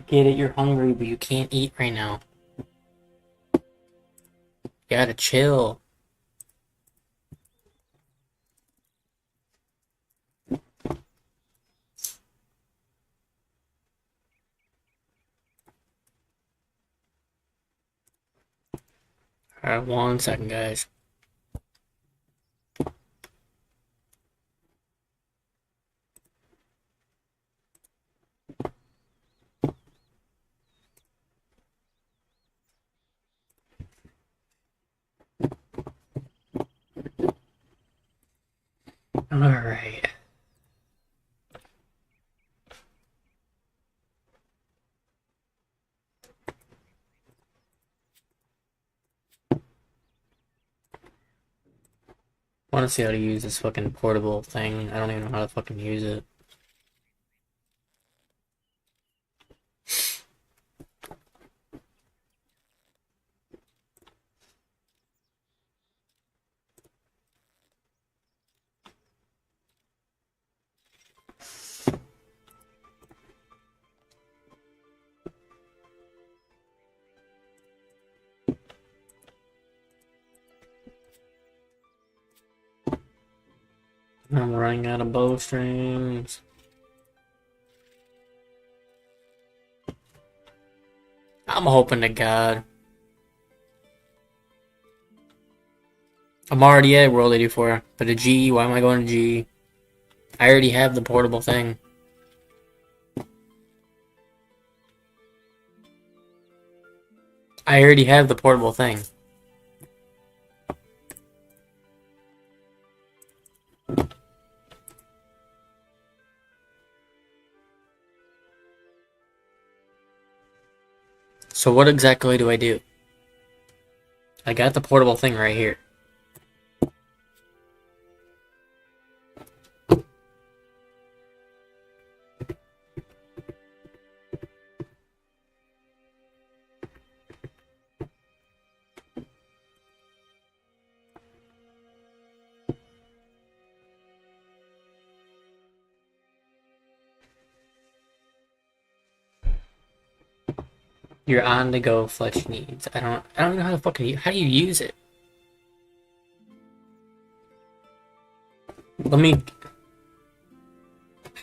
Get it, you're hungry, but you can't eat right now. You gotta chill. Alright, 1 second, guys. Alright. I wanna see how to use this fucking portable thing. I don't even know how to fucking use it. I'm running out of bowstrings. I'm hoping to God. I'm already at World 84, but a G, why am I going to G? I already have the portable thing. I already have the portable thing. So what exactly do I do? I got the portable thing right here. You're on the go fletch needs. I don't know how to fucking how do you use it? Let me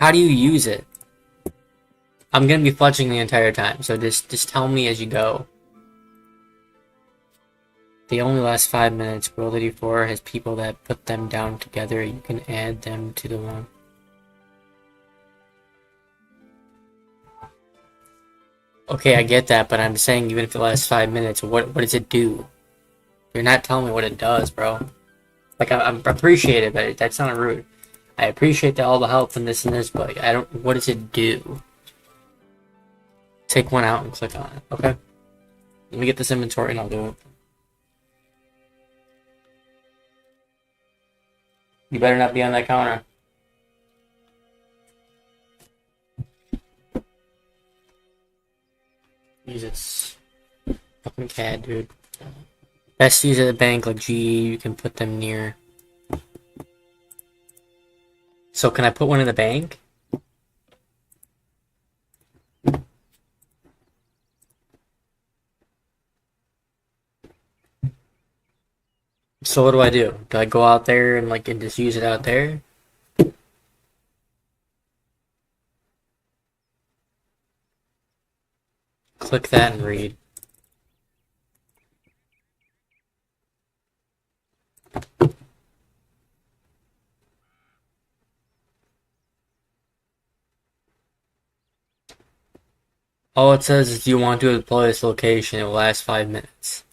How do you use it? I'm gonna be fletching the entire time, so just tell me as you go. They only last 5 minutes. World 84 has people that put them down together. You can add them to the one. Okay, I get that, but I'm saying even if it lasts 5 minutes, what does it do? You're not telling me what it does, bro. Like, I appreciate it, but that's not rude. I appreciate all the help and this, but I don't. What does it do? Take one out and click on it. Okay. Let me get this inventory and I'll do it. You better not be on that counter. Jesus. Fucking CAD, dude. Best to use at the bank, like G, you can put them near. So can I put one in the bank? So what do I do? Do I go out there and like and just use it out there? Click that and read. All it says is, do you want to deploy this location? It will last 5 minutes.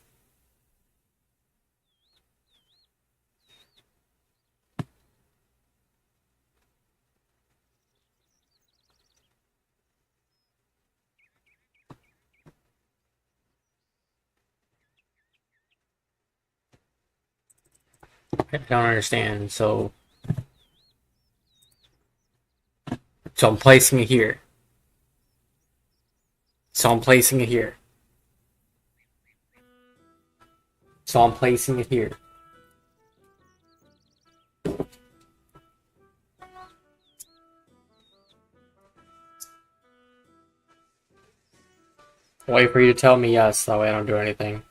I don't understand. So I'm placing it here. So I'm placing it here. So I'm placing it here. Wait for you to tell me yes, that way I don't do anything.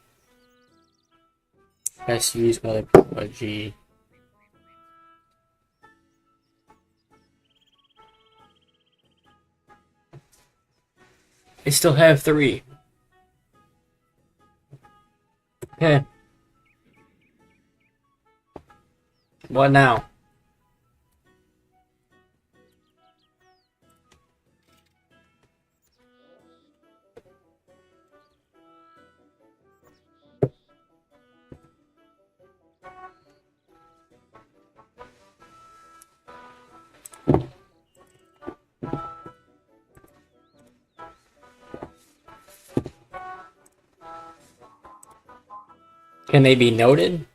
Best use mother G. I still have 3. Okay. What now? Can they be noted?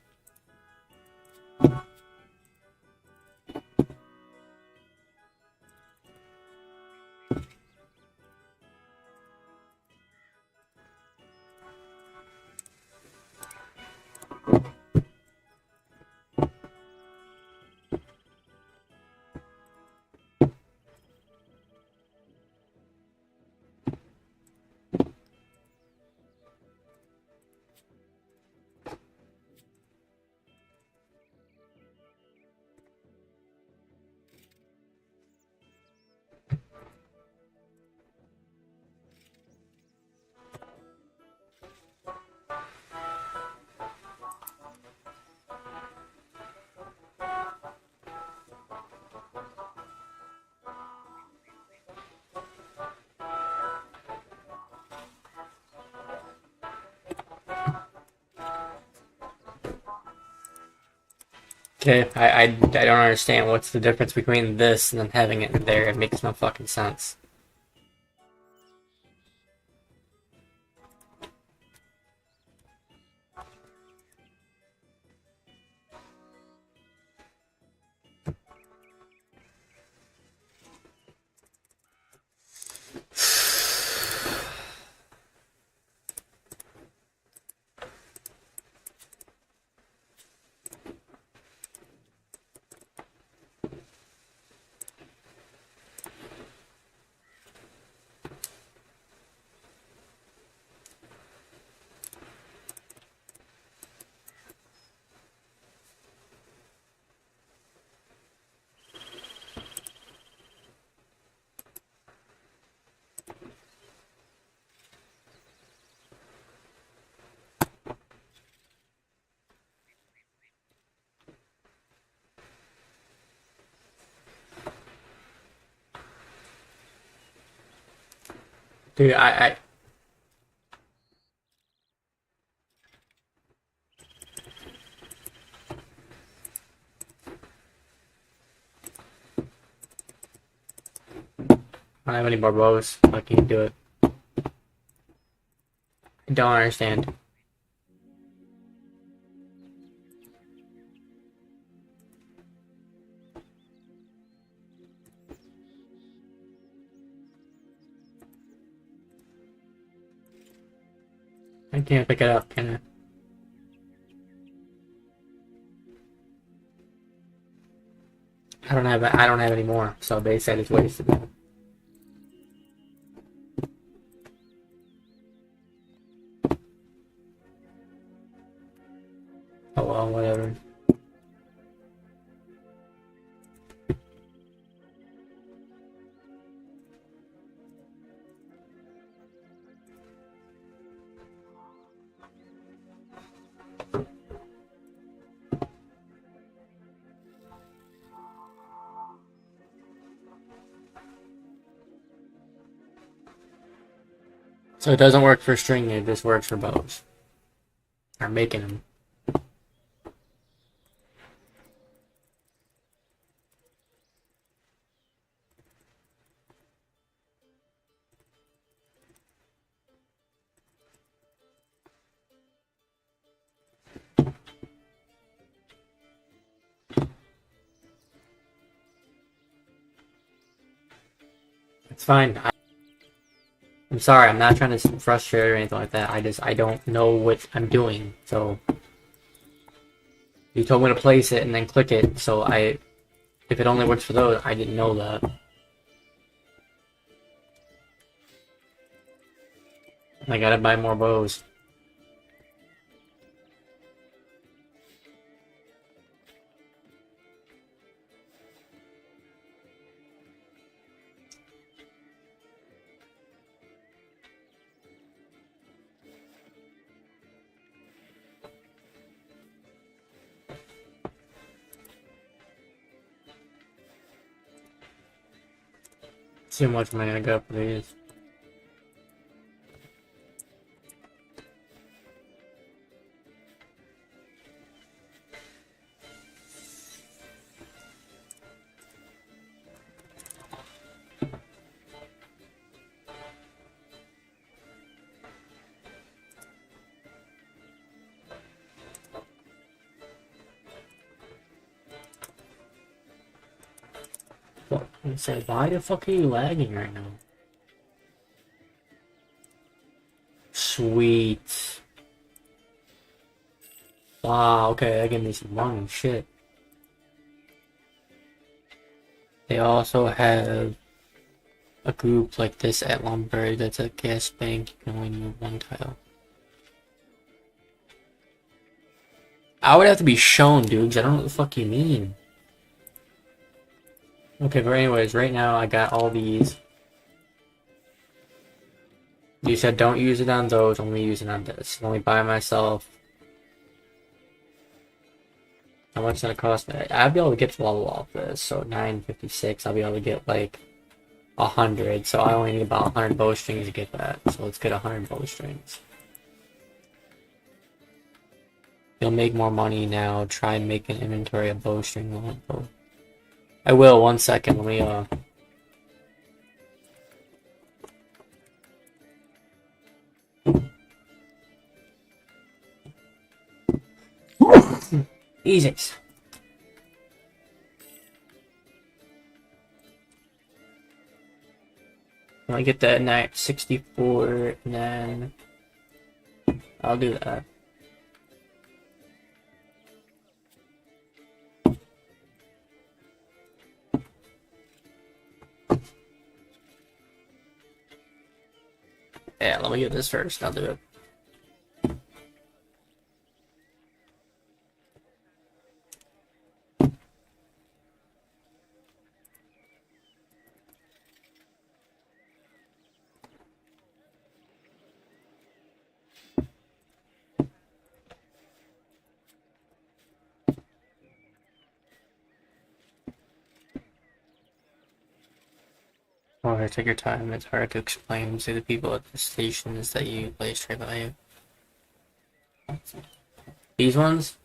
Okay, I don't understand what's the difference between this and then having it in there. It makes no fucking sense. Dude, I don't have any more bows. I can't do it. I don't understand. I can't pick it up, can I? I don't have any more, so they said it's wasted. Oh well, whatever. So it doesn't work for string, it just works for bows. Or making them. It's fine. I'm sorry, I'm not trying to frustrate or anything like that. I don't know what I'm doing. So you told me to place it and then click it. So if it only works for those, I didn't know that. I gotta buy more bows. See how much money I got for these. What? I said, why the fuck are you lagging right now? Sweet. Wow, okay, that gave me some money, shit. They also have a group like this at Lombard that's a gas bank. You can only move one tile. I would have to be shown, dude, 'cause I don't know what the fuck you mean. Okay, but anyways, right now I got all these. You said don't use it on those, only use it on this. Only buy myself. How much did it cost me? I'll be able to get to level off this, so 956. I'll be able to get like 100. So I only need about 100 bowstrings to get that. So let's get 100 bowstrings. You'll make more money now. Try and make an inventory of bowstring. I will. 1 second. Let me Easy. I get that night 64, and then I'll do that. Yeah, let me get this first. I'll do it. Okay, take your time. It's hard to explain to the people at the stations that you place right by you. These ones?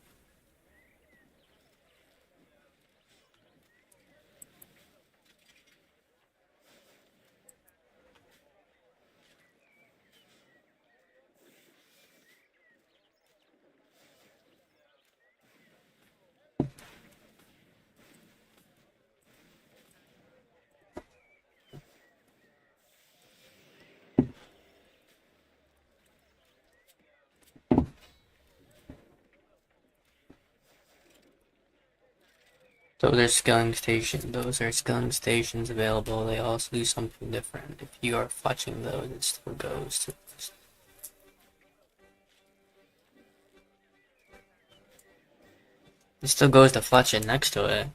Those are skilling stations available. They also do something different. If you are fetching those, it still goes to. It still goes to fletching next to it.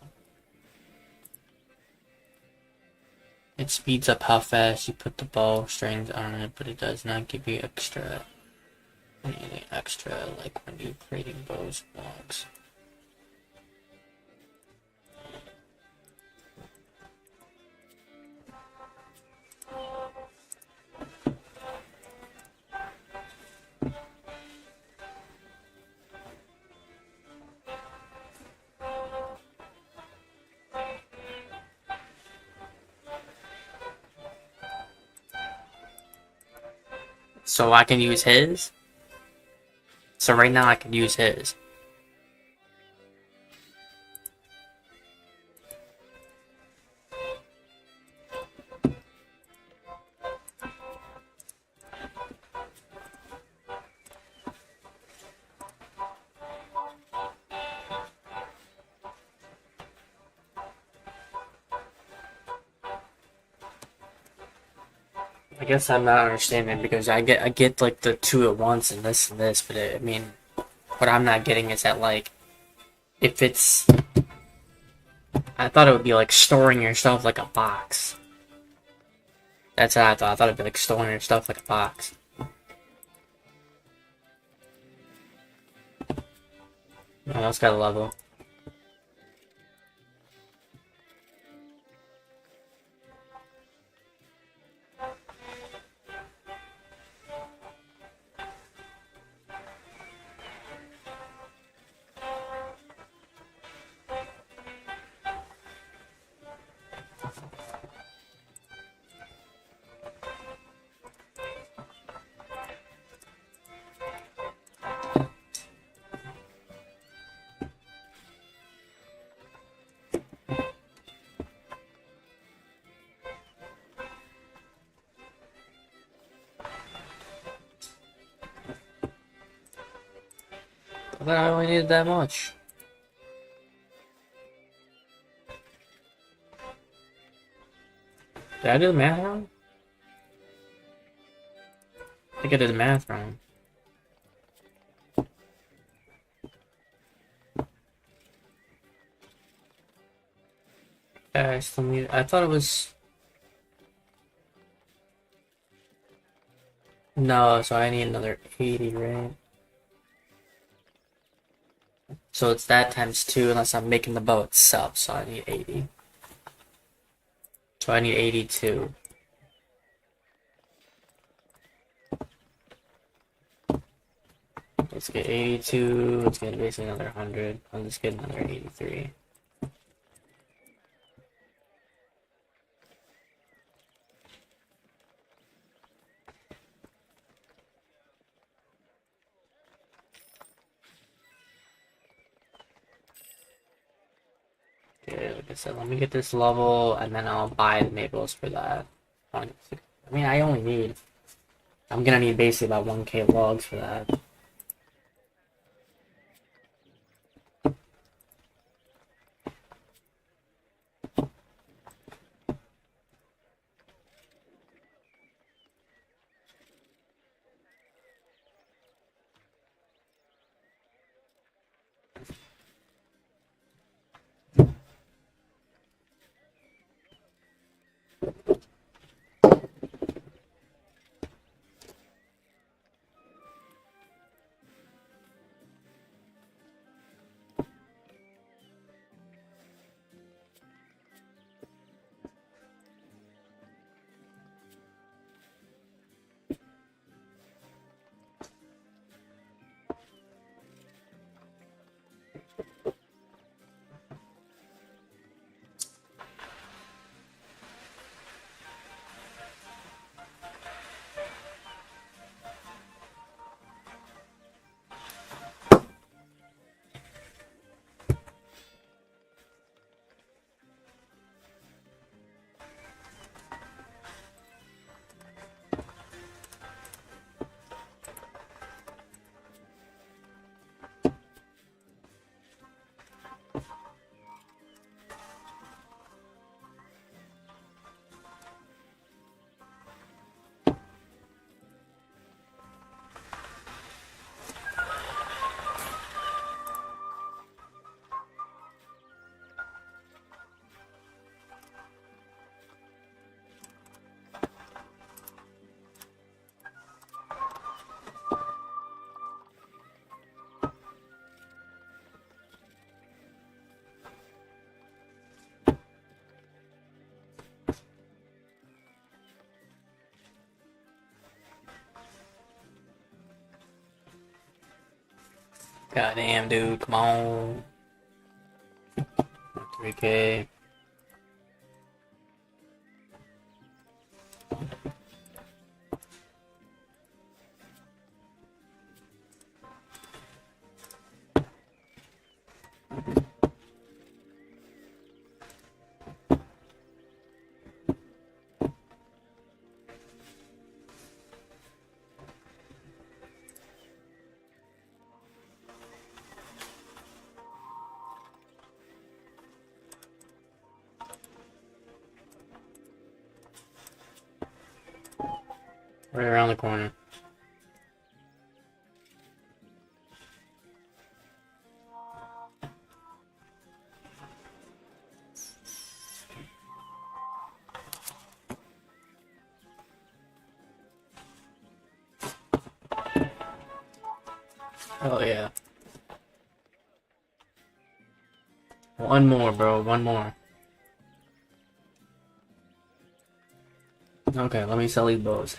It speeds up how fast you put the bow strings on it, but it does not give you anything extra like when you're creating bows blocks. So I can use his? So right now I can use his. I guess I'm not understanding because I get like the two at once and this, but I mean, what I'm not getting is that like if it's I thought it would be like storing your stuff like a box. That's what I thought. I thought it'd be like storing your stuff like a box. No, that's got a level. I thought I only needed that much. Did I do the math wrong? I think I did the math wrong. I still need. I thought it was. No, so I need another 80, right? So it's that times 2 unless I'm making the bow itself, so I need 80. So I need 82. Let's get 82, let's get basically another 100, and let's get another 83. Okay, like I said, let me get this level, and then I'll buy the maples for that. I mean, I only need... I'm gonna need basically about 1k logs for that. Goddamn, dude, come on. 3k. Right around the corner. Oh yeah. One more, bro. One more. Okay, let me sell these bows.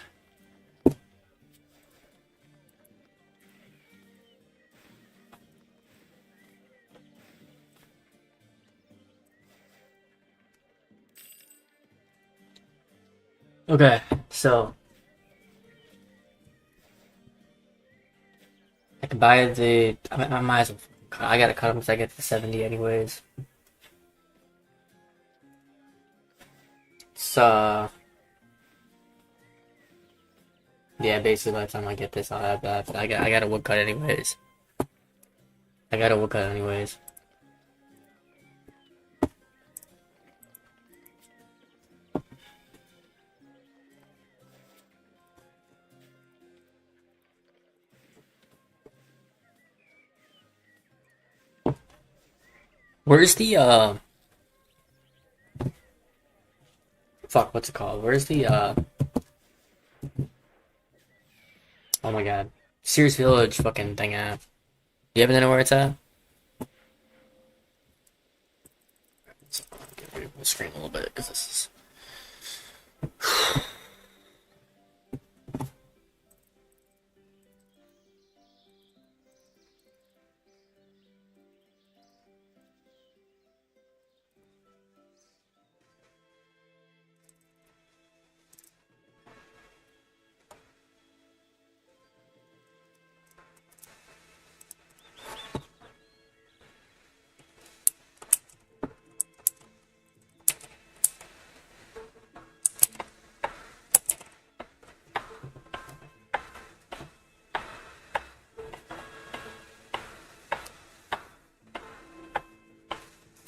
Okay, so I can buy the. I might as well. I gotta cut them so I get to 70 anyways. So yeah, basically by the time I get this, I'll have that. But I got a woodcut anyways. I got a woodcut anyways. Where's the fuck, what's it called? Where's the oh my god. Sears Village fucking thing at? Do you happen to know where it's at? Get rid of the screen a little bit because this is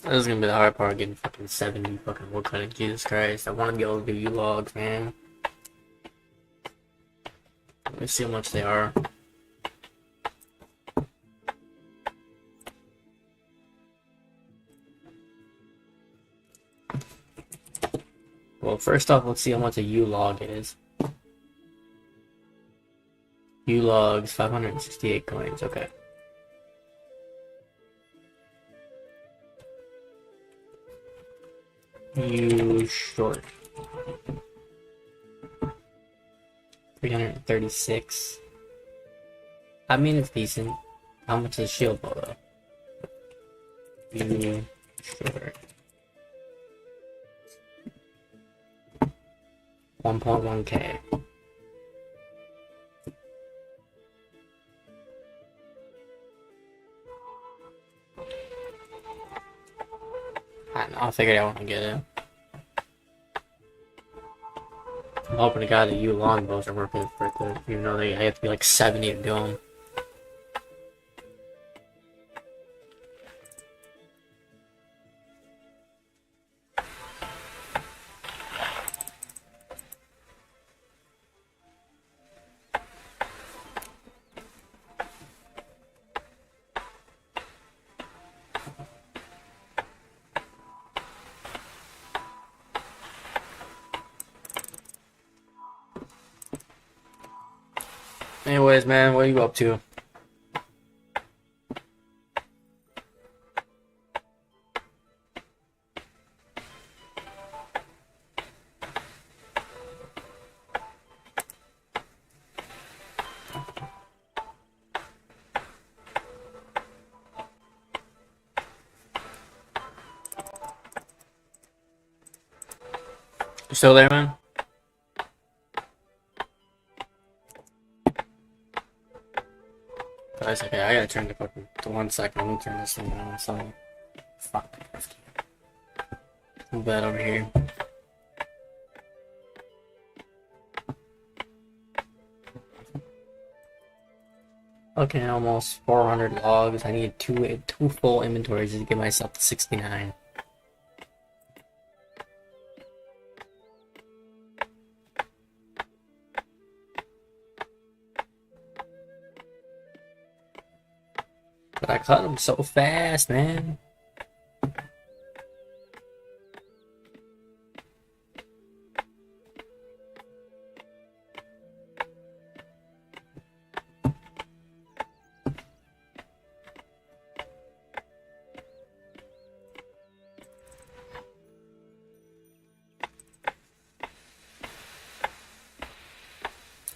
this is gonna be the hard part, getting fucking 70 fucking woodcut. Jesus Christ, I want to be able to do U-logs, man. Let me see how much they are. Well, first off, let's see how much a U-log is. U-logs, 568 coins, okay. U short. 336. I mean, it's decent. How much is shield bow, though? U short. 1.1k. I'll figure it out when I get it. I'm hoping to God that you longbows are working for it, even though I have to be like 70 to do them. Anyways, man, what are you up to? You still there, man? Guys, okay, I gotta turn the fucking to 1 second. Let me turn this thing on. So, fuck. I'm bad over here. Okay, almost 400 logs. I need two full inventories to get myself to 69. But I cut them so fast, man.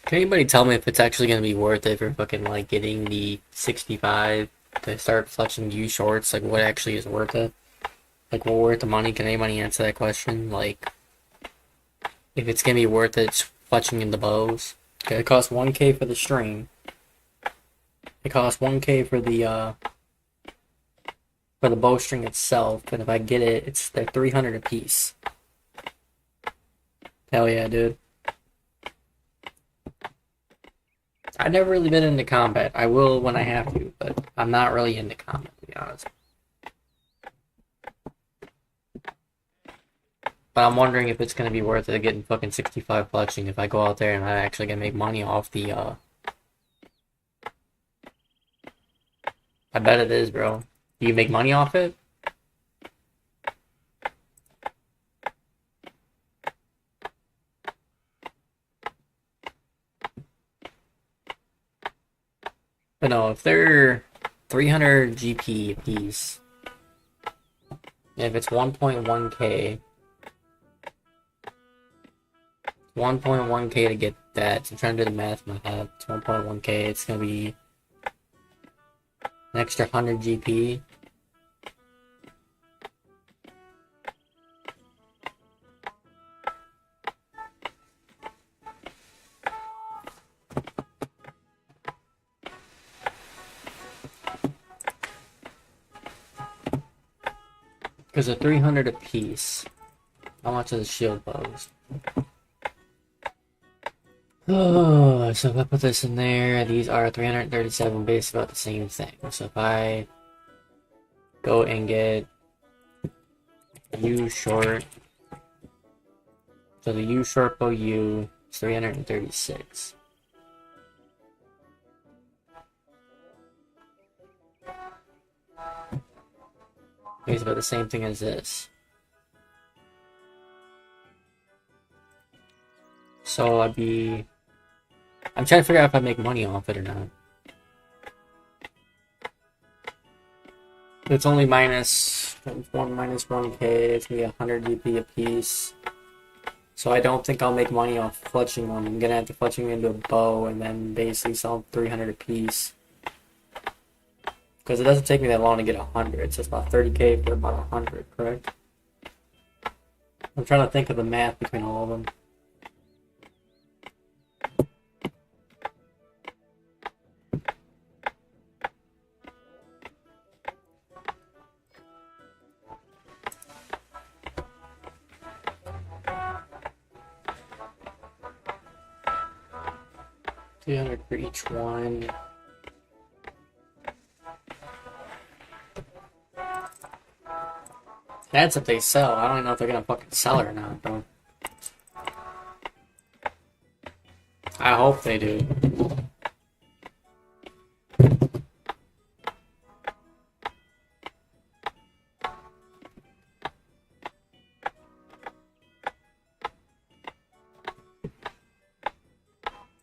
Can anybody tell me if it's actually going to be worth it for fucking, like, getting the 65 to start fletching U shorts? Like, what actually is worth it? Like, what worth the money? Can anybody answer that question? Like, if it's going to be worth it fletching in the bows? Okay, it costs 1K for the string. It costs 1K for the bowstring itself, and if I get it, they're 300 a piece. Hell yeah, dude. I've never really been into combat. I will when I have to, but I'm not really into combat, to be honest. But I'm wondering if it's going to be worth it getting fucking 65 fletching if I go out there and I'm actually going to make money off the, I bet it is, bro. Do you make money off it? But no, if they're 300 GP a piece, if it's 1.1K, 1.1K to get that. So I'm trying to do the math in my head. It's 1.1K. It's going to be an extra 100 GP. Because of 300 a piece. How much are the shield bows? Oh, so if I put this in there, these are 337, basically about the same thing. So if I go and get U short, so the U short bow U is 336. It's about the same thing as this. So I'm trying to figure out if I make money off it or not. It's only minus 1K, it's gonna be 100 GP a piece. So I don't think I'll make money off fletching them. I'm gonna have to fletch them into a bow and then basically sell 300 a piece. Because it doesn't take me that long to get 100. It's just about 30K for about 100, correct? I'm trying to think of the math between all of them. $300 for each one. That's if they sell. I don't even know if they're gonna fucking sell it or not, bro. I hope they do.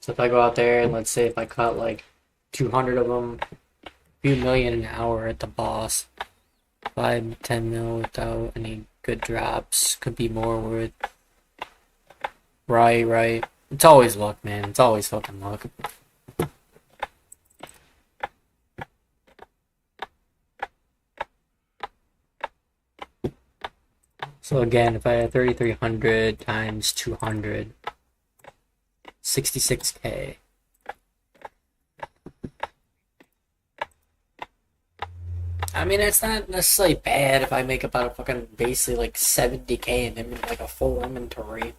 So if I go out there and let's say if I cut like 200 of them, a few million an hour at the boss, 5-10 mil without any good drops, could be more worth. Right. It's always luck, man. It's always fucking luck. So again, if I had 3,300 times 200, 66K. I mean, it's not necessarily bad if I make about a fucking basically like 70K and then like a full inventory.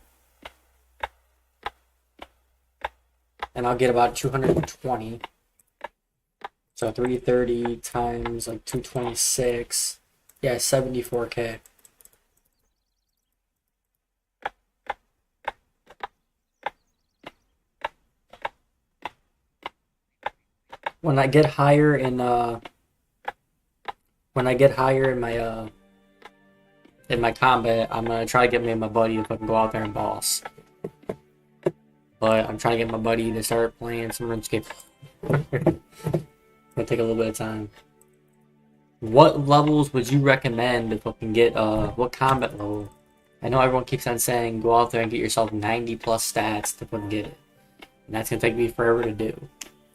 And I'll get about 220. So 330 times like 226. Yeah, 74K. When I get higher in when I get higher in my combat, I'm gonna try to get me and my buddy to fucking go out there and boss. But I'm trying to get my buddy to start playing some RuneScape. It'll take a little bit of time. What levels would you recommend to fucking get, what combat level? I know everyone keeps on saying go out there and get yourself 90 plus stats to fucking get it. And that's gonna take me forever to do.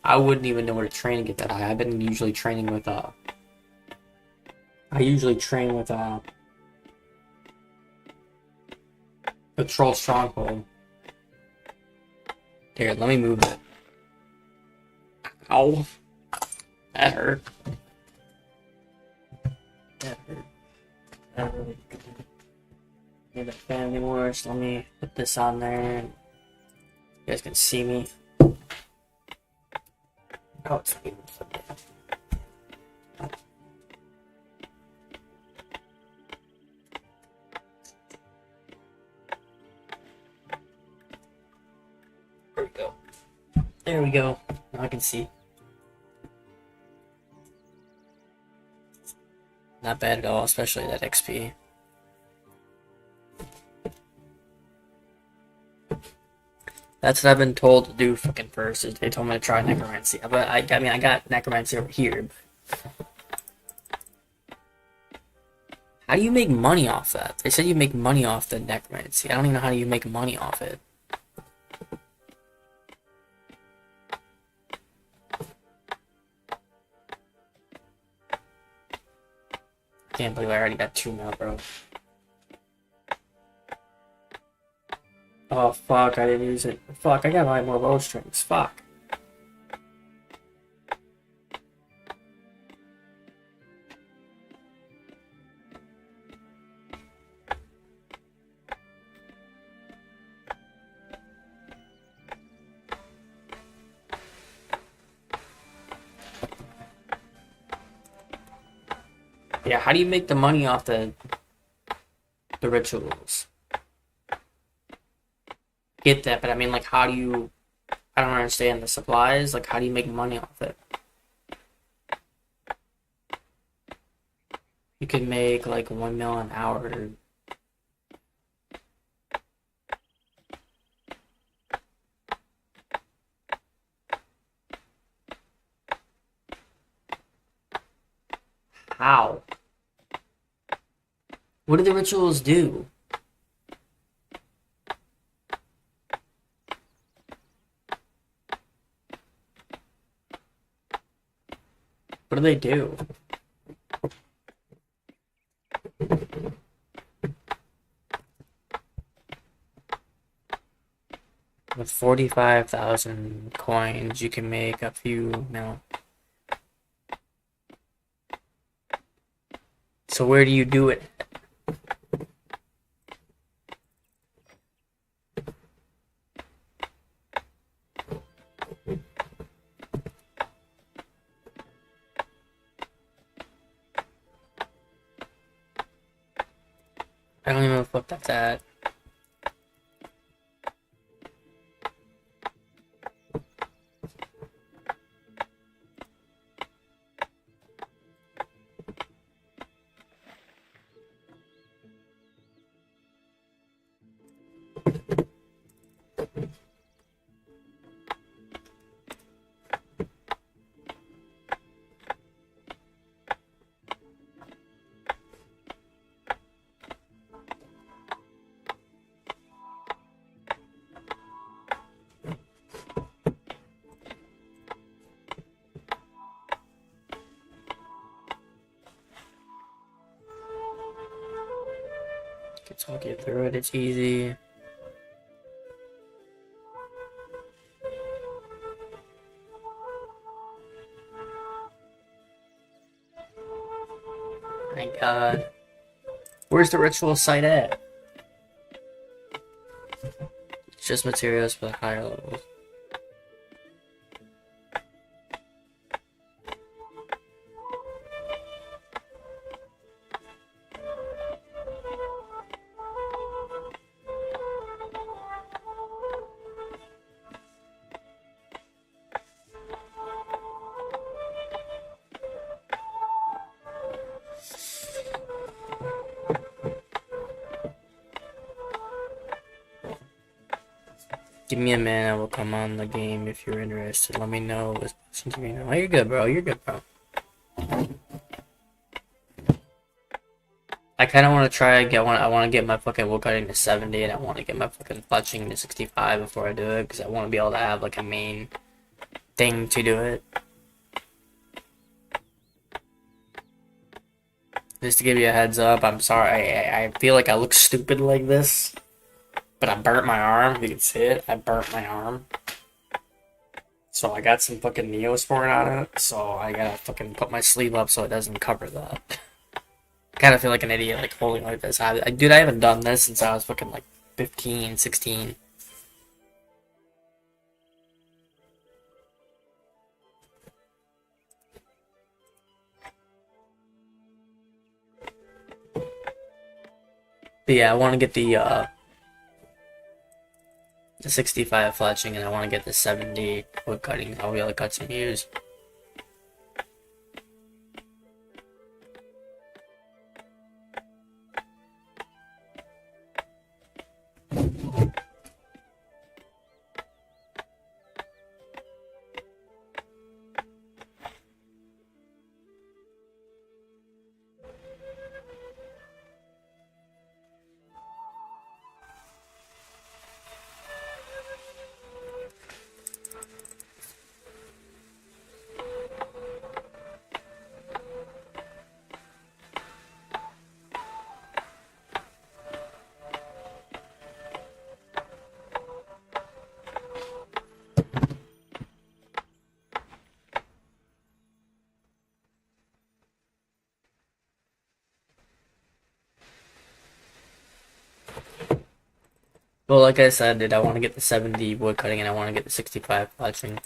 I wouldn't even know where to train to get that high. I've been usually training with, I usually train with, Patrol Stronghold. Here, let me move it. Ow. That hurt. That hurt. That really good. Need that fan anymore, so let me put this on there and you guys can see me. Oh, it's weird. There we go. There we go. Now I can see. Not bad at all, especially that XP. That's what I've been told to do fucking first, is they told me to try Necromancy. But I mean, I got Necromancy over here. How do you make money off that? They said you make money off the Necromancy. I don't even know how you make money off it. Can't believe I already got 2 now, bro. Oh, fuck, I didn't use it. Fuck, I gotta buy more bow strings. Fuck. Yeah, how do you make the money off the rituals? Get that, but I mean, like, how do you... I don't understand the supplies. Like, how do you make money off it? You can make, like, 1 mil an hour. How? What do the rituals do? What do they do? With 45,000 coins, you can make a few mil. So where do you do it? I don't even know what that's at. I'll get through it, it's easy. Thank God. Where's the ritual site at? It's just materials for the higher levels. Give me a minute, I will come on the game if you're interested. Let me know. Oh, you're good, bro. You're good, bro. I kind of want to try and I want to get my fucking woodcutting to 70, and I want to get my fucking fletching to 65 before I do it, because I want to be able to have like a main thing to do it. Just to give you a heads up, I'm sorry. I feel like I look stupid like this, but I burnt my arm. If you can see it, I burnt my arm. So I got some fucking Neosporin on it, so I gotta fucking put my sleeve up so it doesn't cover that. I kind of feel like an idiot, like, holding like this. Dude, I haven't done this since I was fucking, like, 15, 16. But yeah, I want to get the 65 fletching, and I want to get the 70 wood cutting. I'll be able to cut some views. Well, like I said, dude, I want to get the 70 wood cutting, and I want to get the 65 fletching.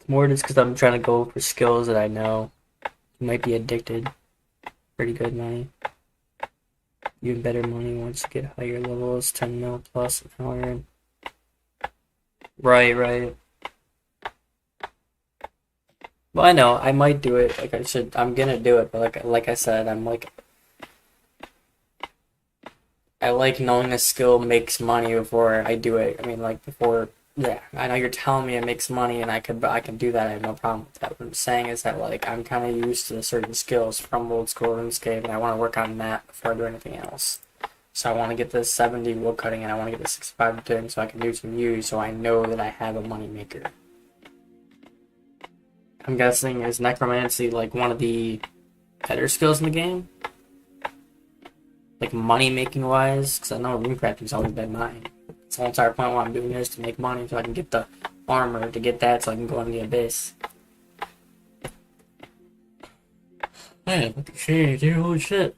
More just because I'm trying to go for skills that I know you might be addicted. Pretty good money. Even better money once you get higher levels, 10 mil plus an hour. Right. Well, I know I might do it. Like I should, I'm gonna do it. But like I said, I like knowing a skill makes money before I do it. I mean, like before. Yeah, I know you're telling me it makes money, and I can do that. I have no problem with that. What I'm saying is that like I'm kind of used to certain skills from old school RuneScape, and I want to work on that before I do anything else. So I want to get the 70 wood cutting, and I want to get the 65 doing, so I can do some use, so I know that I have a money maker. I'm guessing is necromancy like one of the better skills in the game, like money making wise, because I know runecrafting's always been mine. That's the whole entire point why I'm doing this, to make money, so I can get the armor to get that, so I can go in the abyss. Man, look at shit, dude, holy shit.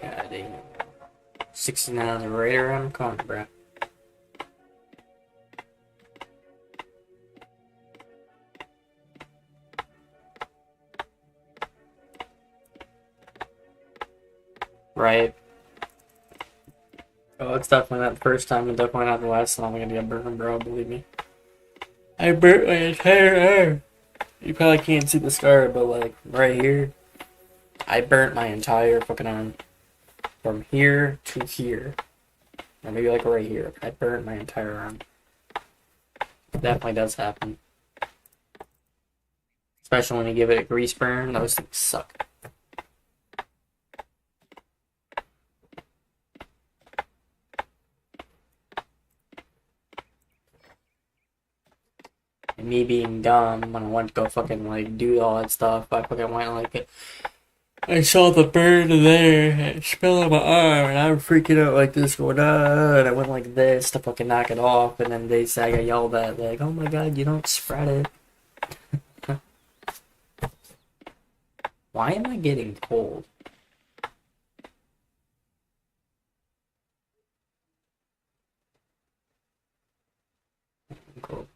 God damn. 69 on the radar, I'm coming, bro. Right. Oh, it's definitely not the first time, and definitely not the last time I'm gonna get burned, bro, believe me. I burnt my entire arm. You probably can't see the scar, but like, right here, I burnt my entire fucking arm. From here to here. Or maybe like right here. I burnt my entire arm. Definitely does happen. Especially when you give it a grease burn, those things suck. And me being dumb when I went to go fucking like do all that stuff, I fucking went like I saw the burn there, it spilled on my arm, and I'm freaking out like this, going, ah, and I went like this to fucking knock it off, and then they say I got yelled at, like, oh my god, you don't spread it. Why am I getting cold? Cold.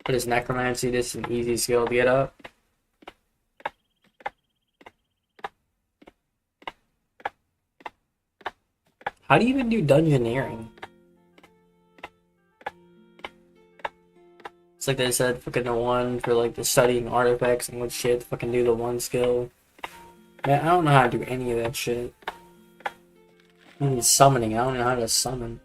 But is necromancy just an easy skill to get up? How do you even do dungeoneering? It's like they said, fucking the one for like the studying artifacts and what shit, fucking do the one skill. Man, I don't know how to do any of that shit. Even summoning, I don't know how to summon.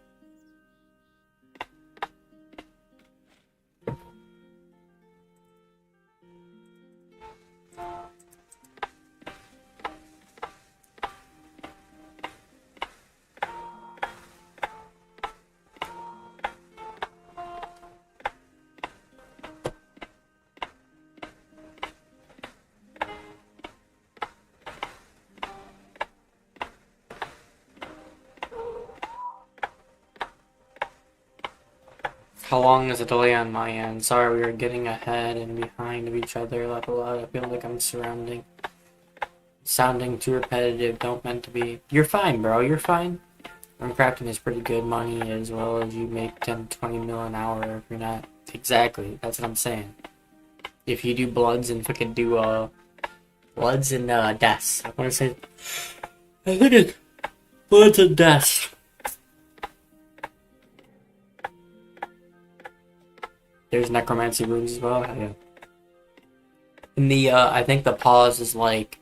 How long is the delay on my end? Sorry, we are getting ahead and behind of each other like a lot. I feel like I'm sounding too repetitive, don't meant to be. You're fine, bro, you're fine. Crafting is pretty good money as well as you make 10 20 mil an hour if you're not. Exactly, that's what I'm saying. If you do bloods and fucking do, bloods and, deaths. I want to say. I think it's bloods and deaths. There's necromancy moves as well. Yeah. And the I think the pause is like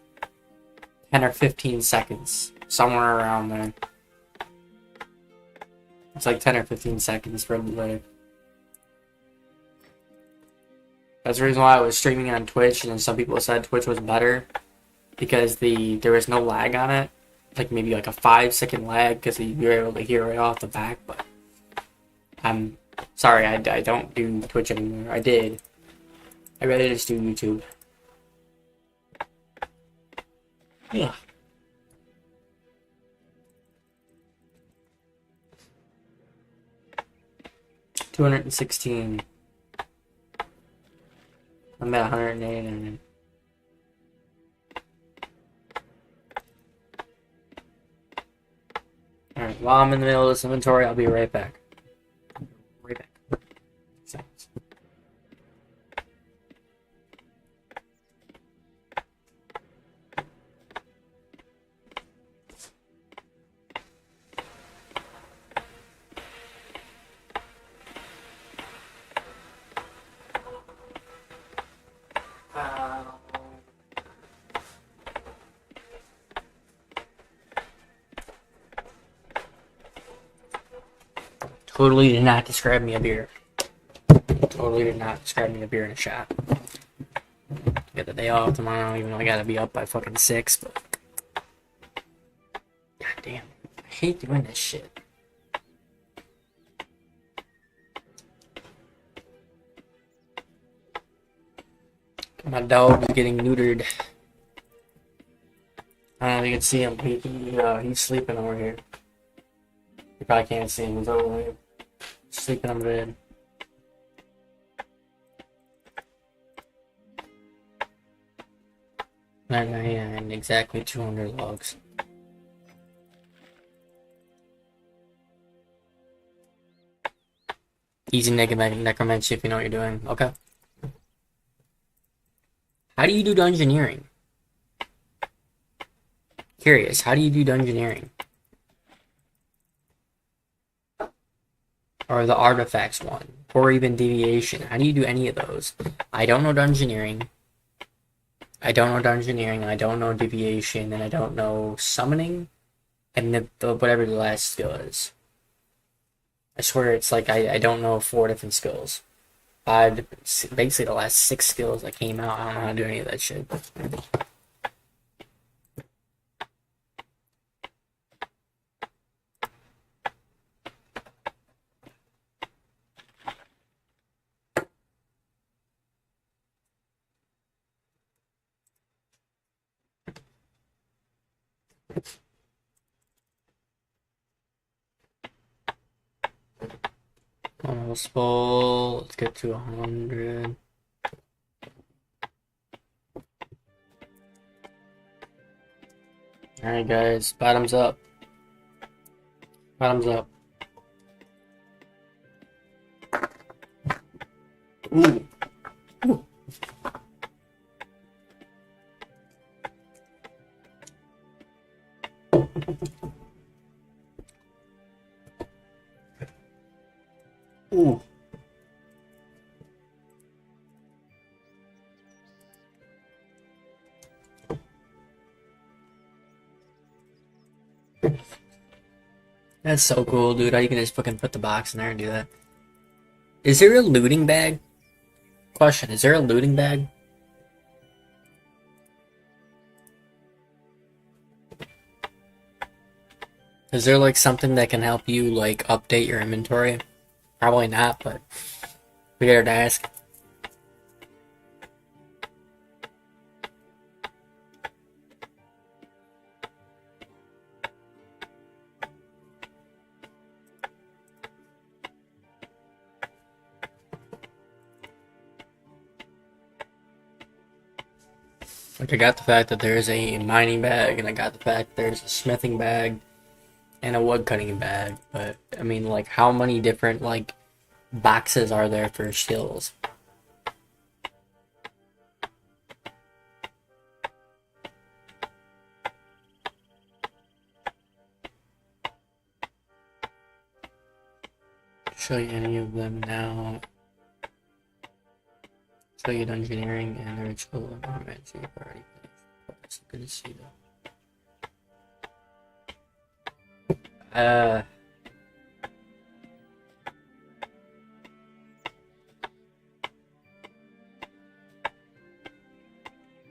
10 or 15 seconds, somewhere around there. It's like 10 or 15 seconds for the delay. That's the reason why I was streaming on Twitch, and some people said Twitch was better because there was no lag on it, like maybe like a 5-second lag because you were able to hear right off the back. But I'm sorry, I don't do Twitch anymore. I did. I'd rather just do YouTube. Yeah. $216. I'm at 108 and alright, while I'm in the middle of this inventory, I'll be right back. Right back. Thanks. Totally did not describe me a beer. Totally did not describe me a beer in a shot. Get the day off tomorrow, even though I gotta be up by fucking 6, but god damn, I hate doing this shit. My dog is getting neutered. I don't know if you can see him. He's sleeping over here. You probably can't see him. He's over here. Sleeping on bed. And exactly 200 logs. Easy necromancy if you know what you're doing. Okay. How do you do dungeoneering? Curious, how do you do dungeoneering? Or the artifacts one, or even deviation. How do you do any of those? I don't know dungeoneering. I don't know dungeoneering. I don't know deviation, and I don't know summoning, and the whatever the last skill is. I swear it's like I don't know 4 different skills. Basically the last 6 skills that came out. I don't know how to do any of that shit. Almost full. Let's get to 100. Alright guys, bottoms up. Bottoms up. Ooh. Ooh. Ooh. That's so cool, dude. How you can just fucking put the box in there and do that. Is there a looting bag? Question, is there a looting bag? Is there like something that can help you like update your inventory? Probably not, but we gotta ask. Like I got the fact that there's a mining bag, and I got the fact there's a smithing bag and a wood cutting bag. But I mean, like, how many different like boxes are there for skills? Show you any of them now. Show you engineering and the ritual environment you've already played. It's good to see though.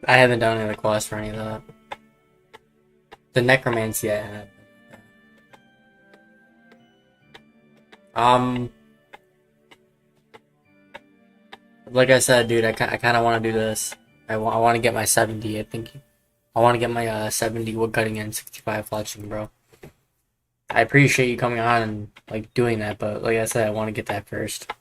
I haven't done any of the quests for any of that. The necromancy I have. Like I said, dude, I kind of want to do this. I want to get my 70. I think I want to get my 70 woodcutting and 65 fletching, bro. I appreciate you coming on and like doing that, but like I said, I want to get that first.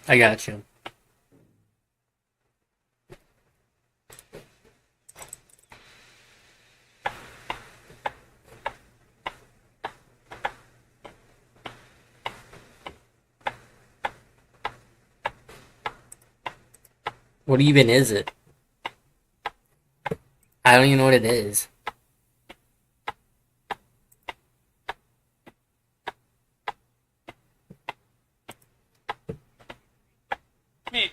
I got you. What even is it? I don't even know what it is. Me.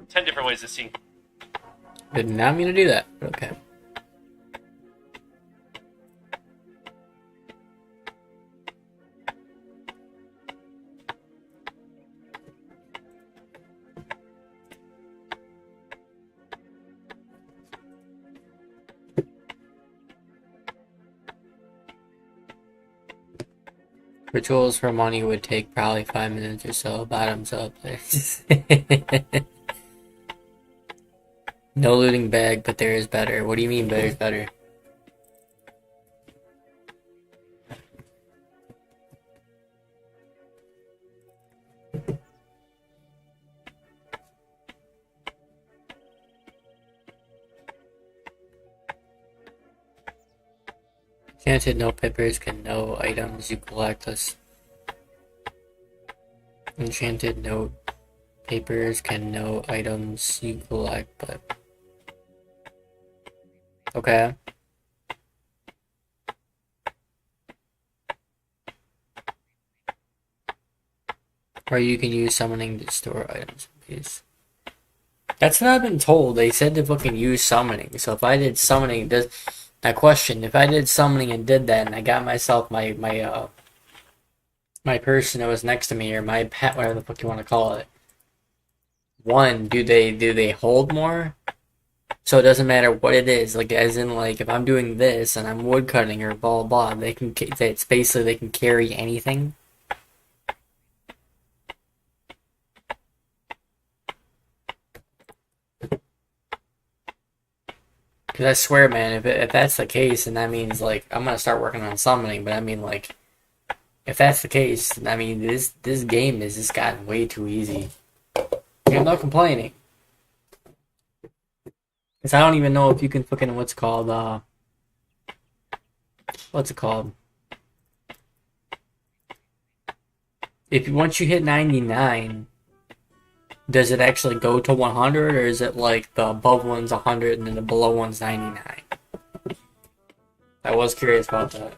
Ten different ways to see. Did not mean to do that, but okay. Rituals for money would take probably 5 minutes or so. Bottoms up. No looting bag, but there is better. What do you mean there's better? Enchanted no peppers can no items you collect us. Enchanted note papers can note items you collect, but okay. Or you can use summoning to store items, please. That's what I've been told. They said to fucking use summoning. So if I did summoning, does that question? If I did summoning and did that, and I got myself my person that was next to me, or my pet, whatever the fuck you want to call it. One, do they hold more? So it doesn't matter what it is. Like as in like if I'm doing this and I'm wood cutting or blah blah, they can. It's basically they can carry anything. Because I swear, man, if that's the case, then that means, like, I'm going to start working on summoning, but I mean, like, if that's the case, I mean, this game has just gotten way too easy. I'm not complaining. Because I don't even know if you can fucking, what's it called, if once you hit 99, does it actually go to 100, or is it like the above one's 100 and then the below one's 99? I was curious about that.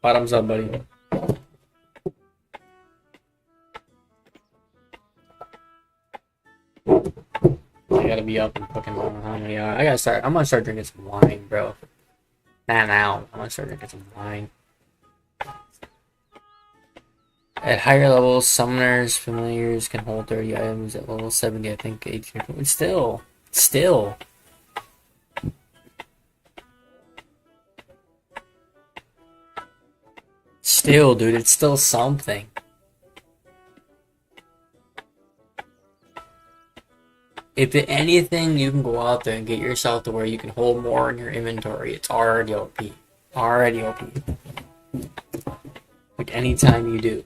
Bottoms up, buddy. I gotta be up and fucking how many hours. I'm gonna start drinking some wine, bro. Not now. I'm gonna start drinking some wine. At higher levels, summoners, familiars can hold 30 items. At level 70, I think 18. Still. Still, dude, it's still something. If anything, you can go out there and get yourself to where you can hold more in your inventory. It's already OP. Already OP. Like anytime you do.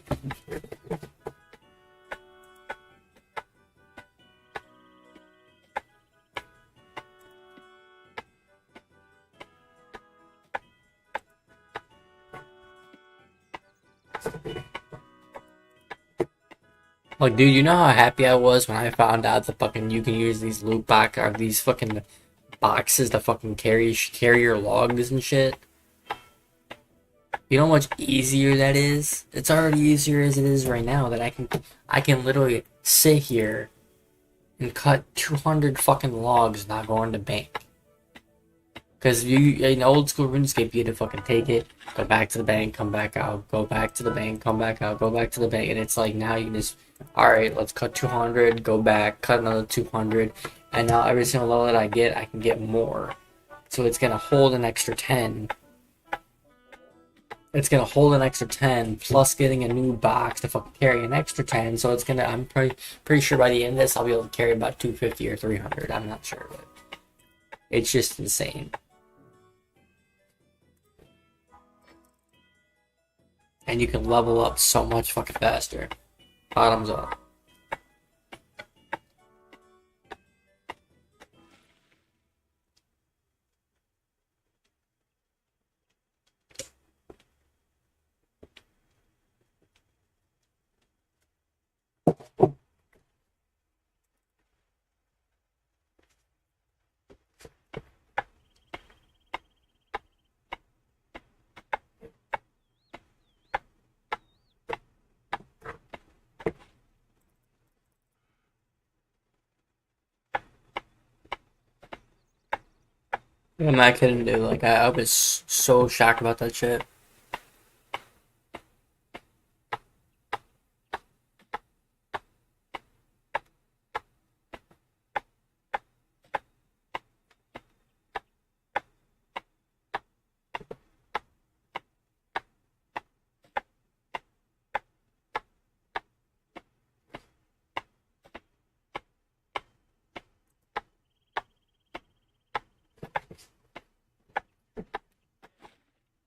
Like, dude, you know how happy I was when I found out that fucking you can use these loot box or these fucking boxes to fucking carry your logs and shit. You know how much easier that is? It's already easier as it is right now that I can literally sit here and cut 200 fucking logs not going to bank. Because in old school RuneScape, you had to fucking take it, go back to the bank, come back out, go back to the bank, come back out, go back to the bank, and it's like now you can just, alright, let's cut 200, go back, cut another 200, and now every single level that I can get more. So it's gonna hold an extra 10. It's gonna hold an extra 10, plus getting a new box to fucking carry an extra 10, so it's gonna, I'm pretty sure by the end of this, I'll be able to carry about 250 or 300, I'm not sure, but it's just insane. And you can level up so much fucking faster. Bottoms up. I'm not kidding, dude. Like, I was so shocked about that shit.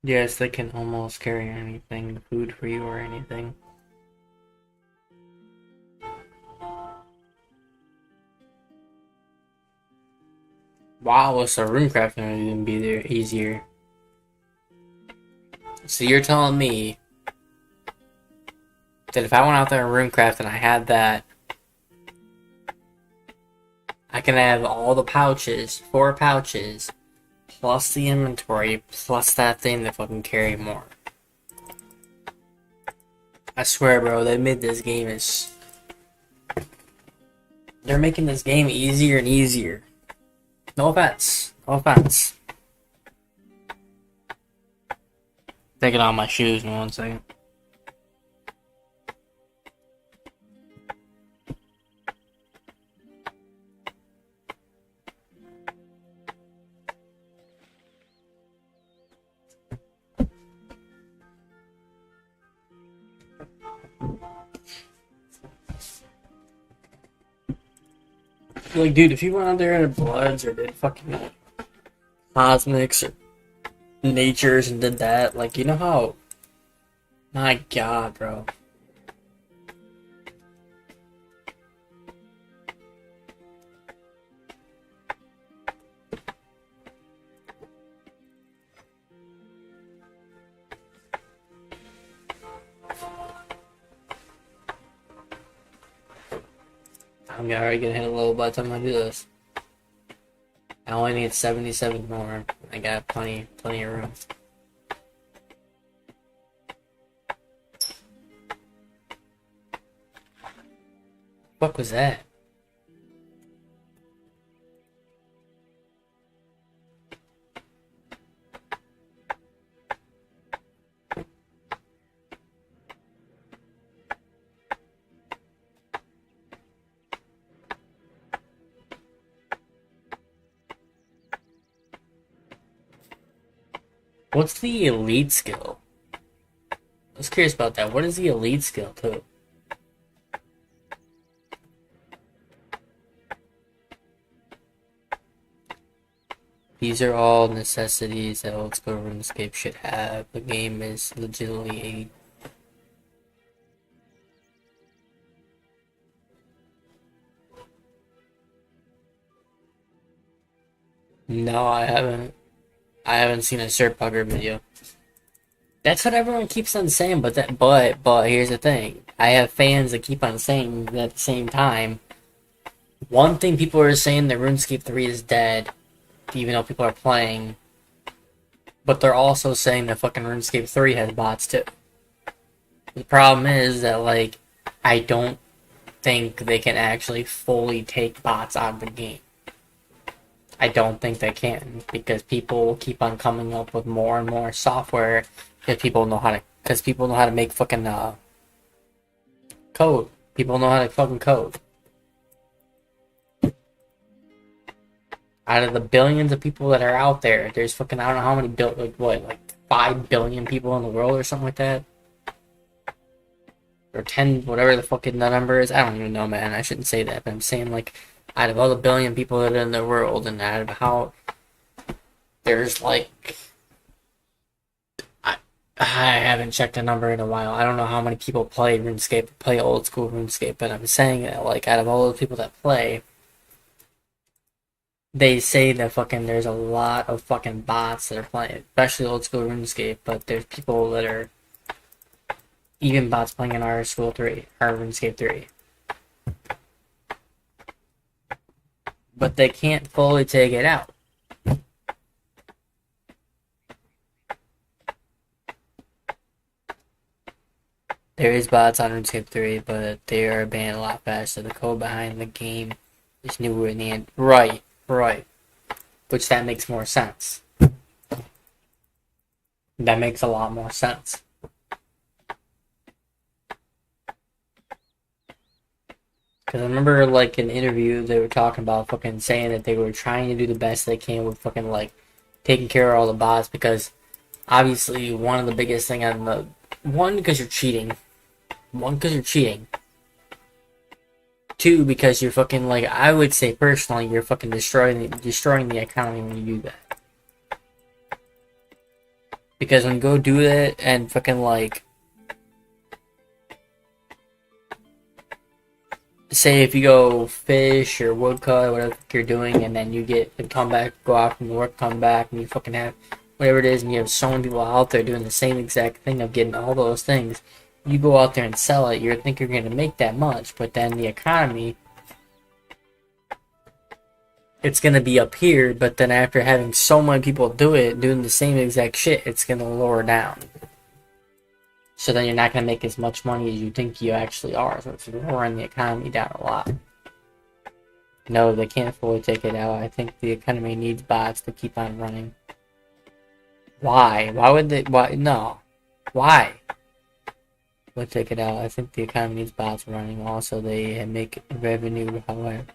Yes, they can almost carry anything, food for you or anything. Wow, so runecrafting would even be there easier. So you're telling me that if I went out there in RuneCraft and I had that, I can have all the pouches, 4 pouches, plus the inventory, plus that thing that fucking carry more. I swear, bro, they made this game is... They're making this game easier and easier. No offense. No offense. Taking off my shoes in 1 second. Like, dude, if you went out there in Bloods or did fucking Cosmics or Natures and did that, like, you know how... My god, bro. I'm already gonna hit a low by the time I do this. I only need 77 more. I got plenty of room. What was that? What's the elite skill? I was curious about that. What is the elite skill too? These are all necessities that Old School RuneScape should have. The game is legitimately No, I haven't. I haven't seen a Serpugger video. That's what everyone keeps on saying, but here's the thing. I have fans that keep on saying that at the same time. One thing people are saying that RuneScape 3 is dead, even though people are playing. But they're also saying that fucking RuneScape 3 has bots too. The problem is that, like, I don't think they can actually fully take bots out of the game. I don't think they can, because people keep on coming up with more and more software because people know how to make fucking code. People know how to fucking code. Out of the billions of people that are out there, there's fucking, I don't know how many, like 5 billion people in the world or something like that? Or 10, whatever the fucking number is. I don't even know, man. I shouldn't say that, but I'm saying, like, out of all the billion people that are in the world, and out of how there's, like, I haven't checked the number in a while. I don't know how many people play RuneScape, play old school RuneScape, but I'm saying that, like, out of all those people that play, they say that fucking there's a lot of fucking bots that are playing, especially old school RuneScape, but there's people that are even bots playing in our school 3, our RuneScape 3. But they can't fully take it out. There is bots on RuneScape 3, but they are banned a lot faster. The code behind the game is newer in the end. Right. Which that makes more sense. That makes a lot more sense. Because I remember, like, in an interview, they were talking about fucking saying that they were trying to do the best they can with fucking, like, taking care of all the bots, because obviously one of the biggest thing on the... One, because you're cheating. Two, because you're fucking, like, I would say personally, you're fucking destroying the economy when you do that. Because when you go do that and fucking, like... Say if you go fish or woodcut, whatever you're doing, and then you come back, go out from work, come back, and you fucking have whatever it is, and you have so many people out there doing the same exact thing of getting all those things. you go out there and sell it, you think you're going to make that much, but then the economy, it's going to be up here, but then after having so many people do it, doing the same exact shit, it's going to lower down. So then you're not going to make as much money as you think you actually are. So it's lowering the economy down a lot. No, they can't fully take it out. I think the economy needs bots to keep on running. Why? Why would they? Why? No. Why? We'll take it out. I think the economy needs bots running. Also, they make revenue, however.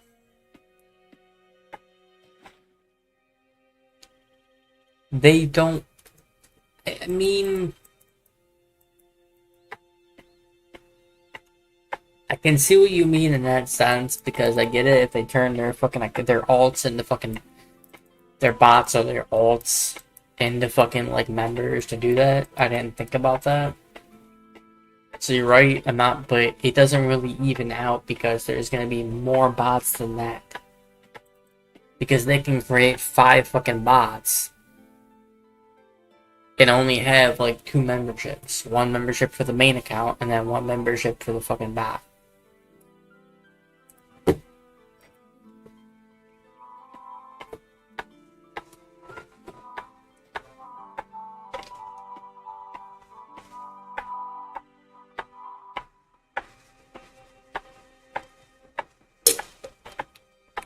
They don't. I mean, I can see what you mean in that sense because I get it. If they turn their fucking their alts into fucking their bots or their alts into fucking like members to do that, I didn't think about that. So you're right, I'm not, but it doesn't really even out because there's gonna be more bots than that. Because they can create 5 fucking bots and only have like 2 memberships. 1 membership for the main account and then 1 membership for the fucking bot.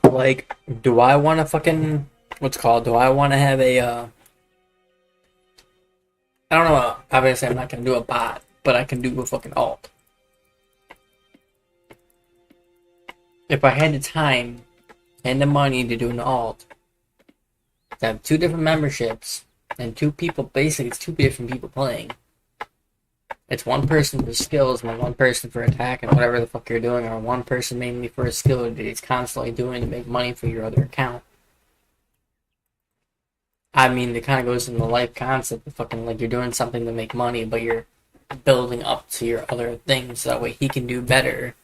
Like, do I want to fucking, do I want to have a, I don't know, obviously I'm not going to do a bot, but I can do a fucking alt. If I had the time and the money to do an alt, to have 2 different memberships, and 2 people, basically it's 2 different people playing. It's 1 person for skills and 1 person for attack and whatever the fuck you're doing, or 1 person mainly for a skill that he's constantly doing to make money for your other account. I mean, it kind of goes in the life concept of fucking like you're doing something to make money, but you're building up to your other things so that way he can do better.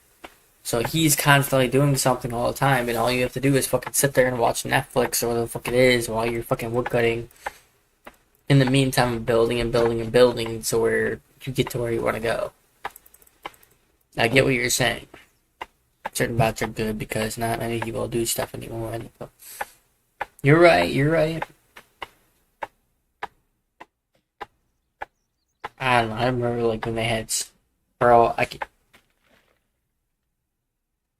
So he's constantly doing something all the time, and all you have to do is fucking sit there and watch Netflix or whatever the fuck it is while you're fucking woodcutting. In the meantime, I'm building and building and building so where you get to where you want to go. I get what you're saying. Certain bots are good because not many people do stuff anymore. You're right, you're right. I don't know, I remember like when they had... Bro,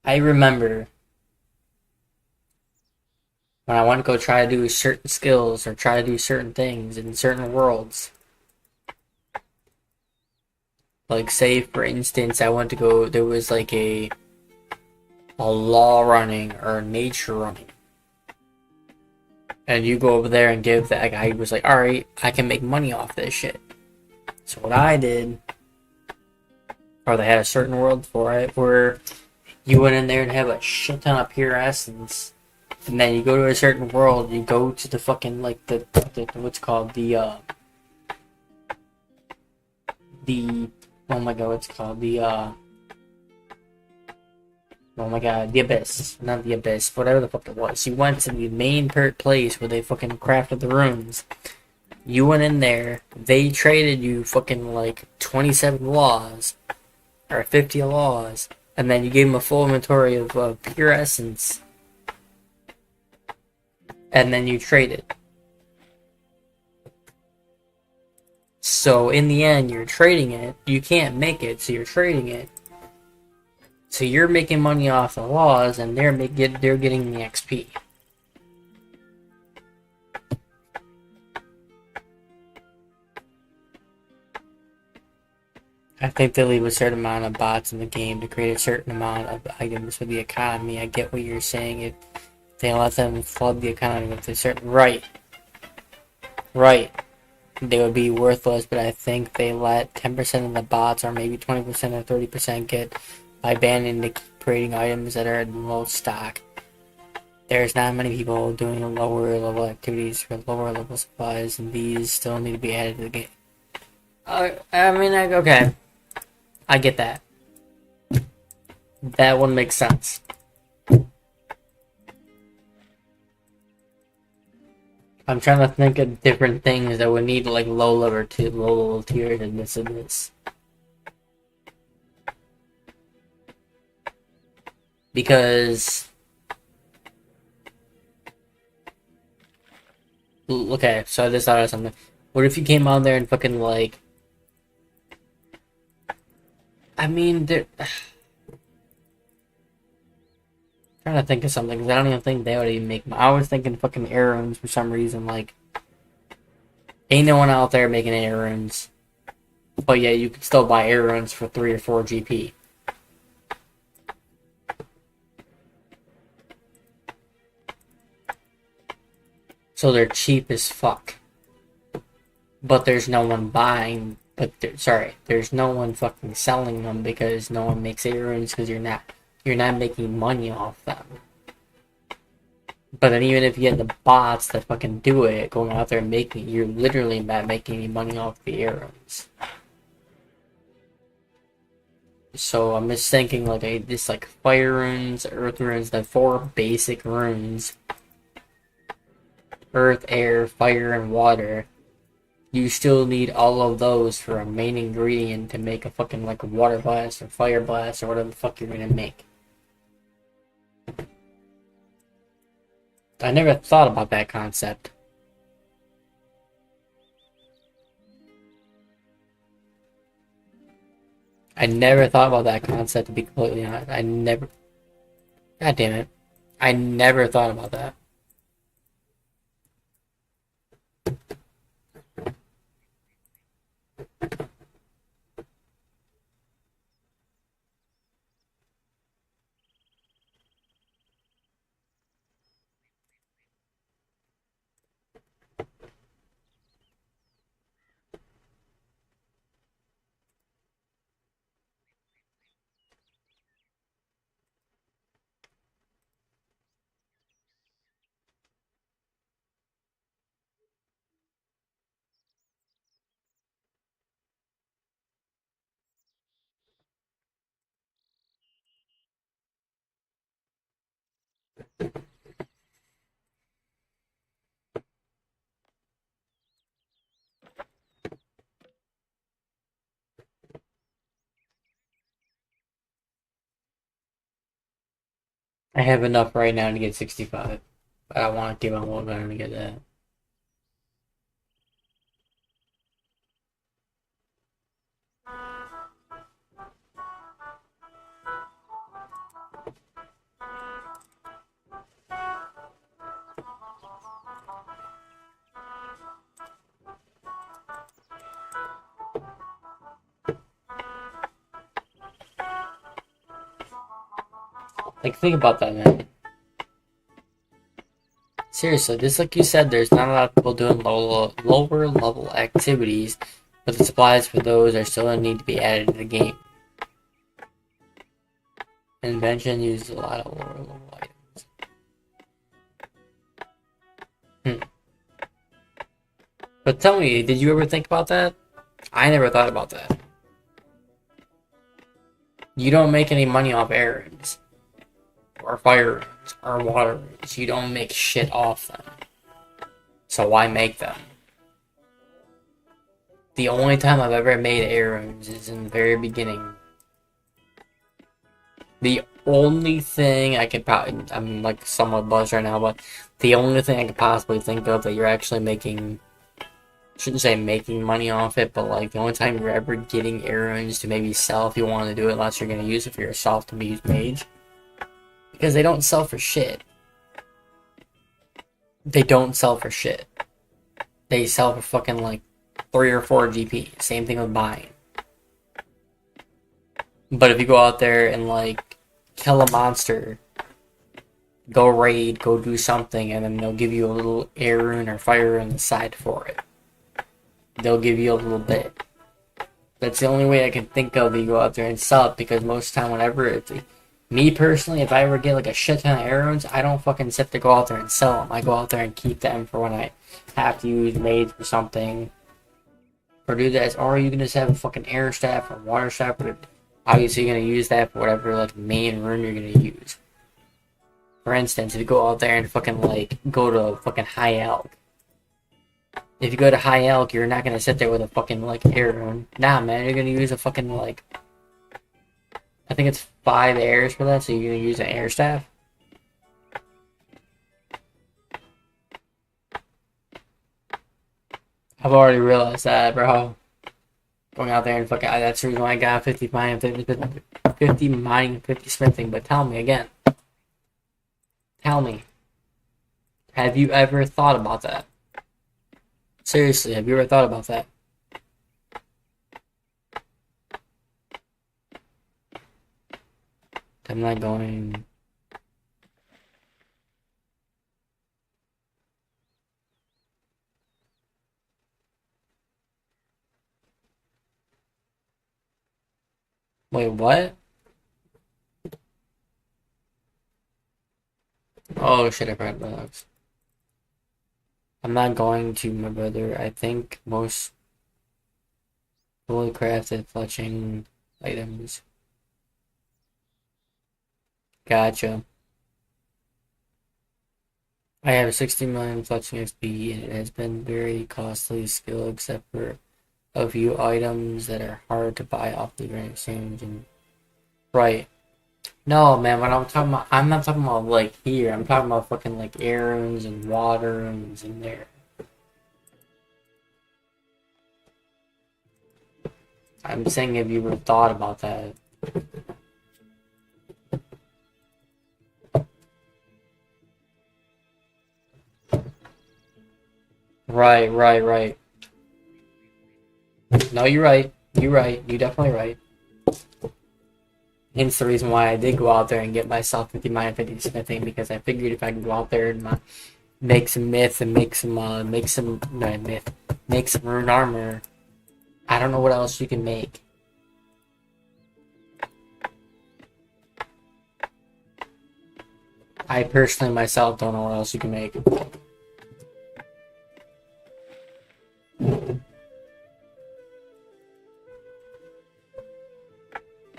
I remember when I want to go try to do certain skills or try to do certain things in certain worlds. Like, say, for instance, I went to go, there was like a law running or nature running. And you go over there and give that guy, he was like, alright, I can make money off this shit. So what I did, or they had a certain world for it, where you went in there and have a shit ton of pure essence. And then you go to a certain world, you go to the fucking, like, the what's called, oh my god, what's it called? Oh my god, the Abyss. Not the Abyss, whatever the fuck it was. You went to the main place where they fucking crafted the runes. You went in there, they traded you fucking like 27 laws, or 50 laws, and then you gave them a full inventory of pure essence. And then you traded. So in the end, you're trading it. You can't make it, so you're trading it. So you're making money off the laws, and they're getting the XP. I think they leave a certain amount of bots in the game to create a certain amount of items for the economy. I get what you're saying. If they let them flood the economy with a certain right, they would be worthless, but I think they let 10% of the bots, or maybe 20% or 30% get by banning the creating items that are in low stock. There's not many people doing lower level activities for lower level supplies, and these still need to be added to the game. Okay. I get that. That one makes sense. I'm trying to think of different things that would need like low level tiers and this and this. Because okay, so I just thought of something. What if you came out there and fucking like? I mean, they're trying to think of something because I don't even think they would even make. I was thinking fucking air runes for some reason. Like, ain't no one out there making air runes, but yeah, you could still buy air runes for 3 or 4 GP. So they're cheap as fuck. But there's no one buying. There's no one fucking selling them because no one makes air runes because you're not making money off them. But then even if you get the bots that fucking do it, going out there and making, you're literally not making any money off the air runes. So I'm just thinking like this like fire runes, earth runes, the 4 basic runes. Earth, air, fire, and water. You still need all of those for a main ingredient to make a fucking like a water blast or fire blast or whatever the fuck you're gonna make. I never thought about that concept. I never thought about that concept, to be completely honest. God damn it. I never thought about that. I have enough right now to get 65. But I want to keep on working to get that. Like, think about that, man. Seriously, just like you said, there's not a lot of people doing lower level activities, but the supplies for those are still going to need to be added to the game. Invention uses a lot of lower level items. But tell me, did you ever think about that? I never thought about that. You don't make any money off errands, or fire runes, or water runes. You don't make shit off them. So why make them? The only time I've ever made air runes is in the very beginning. The only thing I could probably, I'm like somewhat buzzed right now, but the only thing I could possibly think of that you're actually making, shouldn't say making money off it, but like the only time you're ever getting air runes to maybe sell if you want to do it, unless you're going to use it for your soft to use mage. Because they don't sell for shit. They don't sell for shit. They sell for fucking like 3 or 4 GP. Same thing with buying. But if you go out there and like kill a monster, go raid, go do something, and then they'll give you a little air rune or fire rune on the side for it. They'll give you a little bit. That's the only way I can think of that you go out there and sell it, because most of the time whenever it's... Me personally, if I ever get like a shit ton of air runes, I don't fucking sit to go out there and sell them. I go out there and keep them for when I have to use mage for something. Or do that, or you can just have a fucking air staff or water staff, but obviously you're going to use that for whatever like main rune you're going to use. For instance, if you go out there and fucking like go to fucking High Elk. If you go to High Elk, you're not going to sit there with a fucking like air rune. Nah, man, you're going to use a fucking like... I think it's 5 airs for that, so you're gonna use an air staff? I've already realized that, bro. Going out there and fucking, that's the reason why I got 50 mining, 50 mining, 50 smithing. But tell me again. Tell me. Have you ever thought about that? Seriously, have you ever thought about that? I'm not going. Wait, what? Oh shit, I forgot about dogs. I'm not going to, my brother. I think most fully crafted fletching items. Gotcha. I have 60 million fletching XP, and it has been very costly skill except for a few items that are hard to buy off the grand exchange. And right. No, man, what I'm talking about, I'm not talking about like here. I'm talking about fucking like air runes and water runes in there. I'm saying, have you ever thought about that? Right, right, right. No, you're right. You're right. You're definitely right. Hence the reason why I did go out there and get myself 50 mine 50 smithing, because I figured if I can go out there and make some myth and make some rune armor. I don't know what else you can make. I personally myself don't know what else you can make.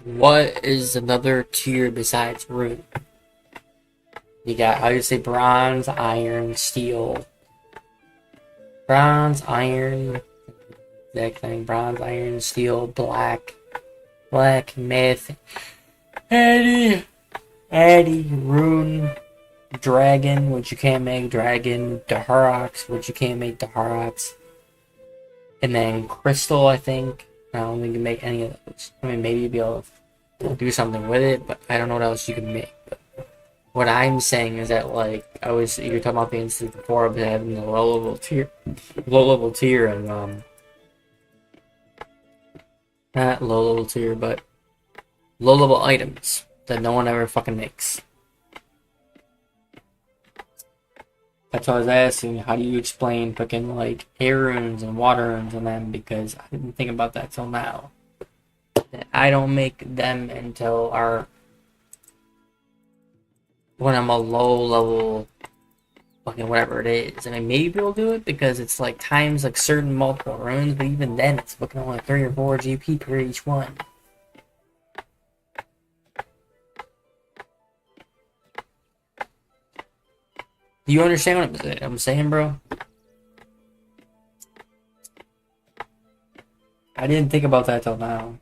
What is another tier besides rune? You got obviously bronze, iron, steel. Bronze, iron, that thing. Bronze, iron, steel, black, myth, Eddie, rune, dragon, which you can't make dragon, Daharox, which you can't make Daharox, and then crystal, I think. I don't think you can make any of those. I mean, maybe you'd be able to do something with it, but I don't know what else you can make. But what I'm saying is that, like, you're talking about the instance before of having the low level tier, and not low level tier, but low level items that no one ever fucking makes. That's why I was asking, how do you explain fucking like air runes and water runes and them? Because I didn't think about that till now. I don't make them until when I'm a low level fucking whatever it is. I mean, maybe we'll do it because it's like times like certain multiple runes, but even then it's fucking only 3 or 4 GP per each one. Do you understand what I'm saying, bro? I didn't think about that till now.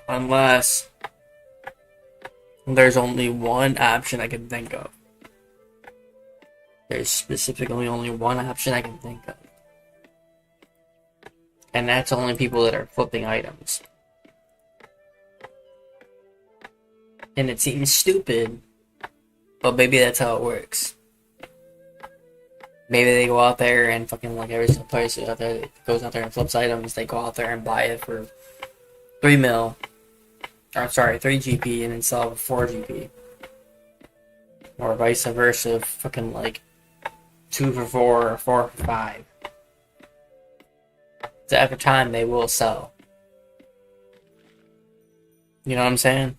Unless there's only one option I can think of. There's specifically only one option I can think of. And that's only people that are flipping items. And it seems stupid, but maybe that's how it works. Maybe they go out there and fucking like every single place out there that goes out there and flips items, they go out there and buy it for 3 mil. Or sorry, 3 GP and then sell it for 4 GP. Or vice versa, fucking like 2 for 4 or 4 for 5. So after time they will sell. You know what I'm saying?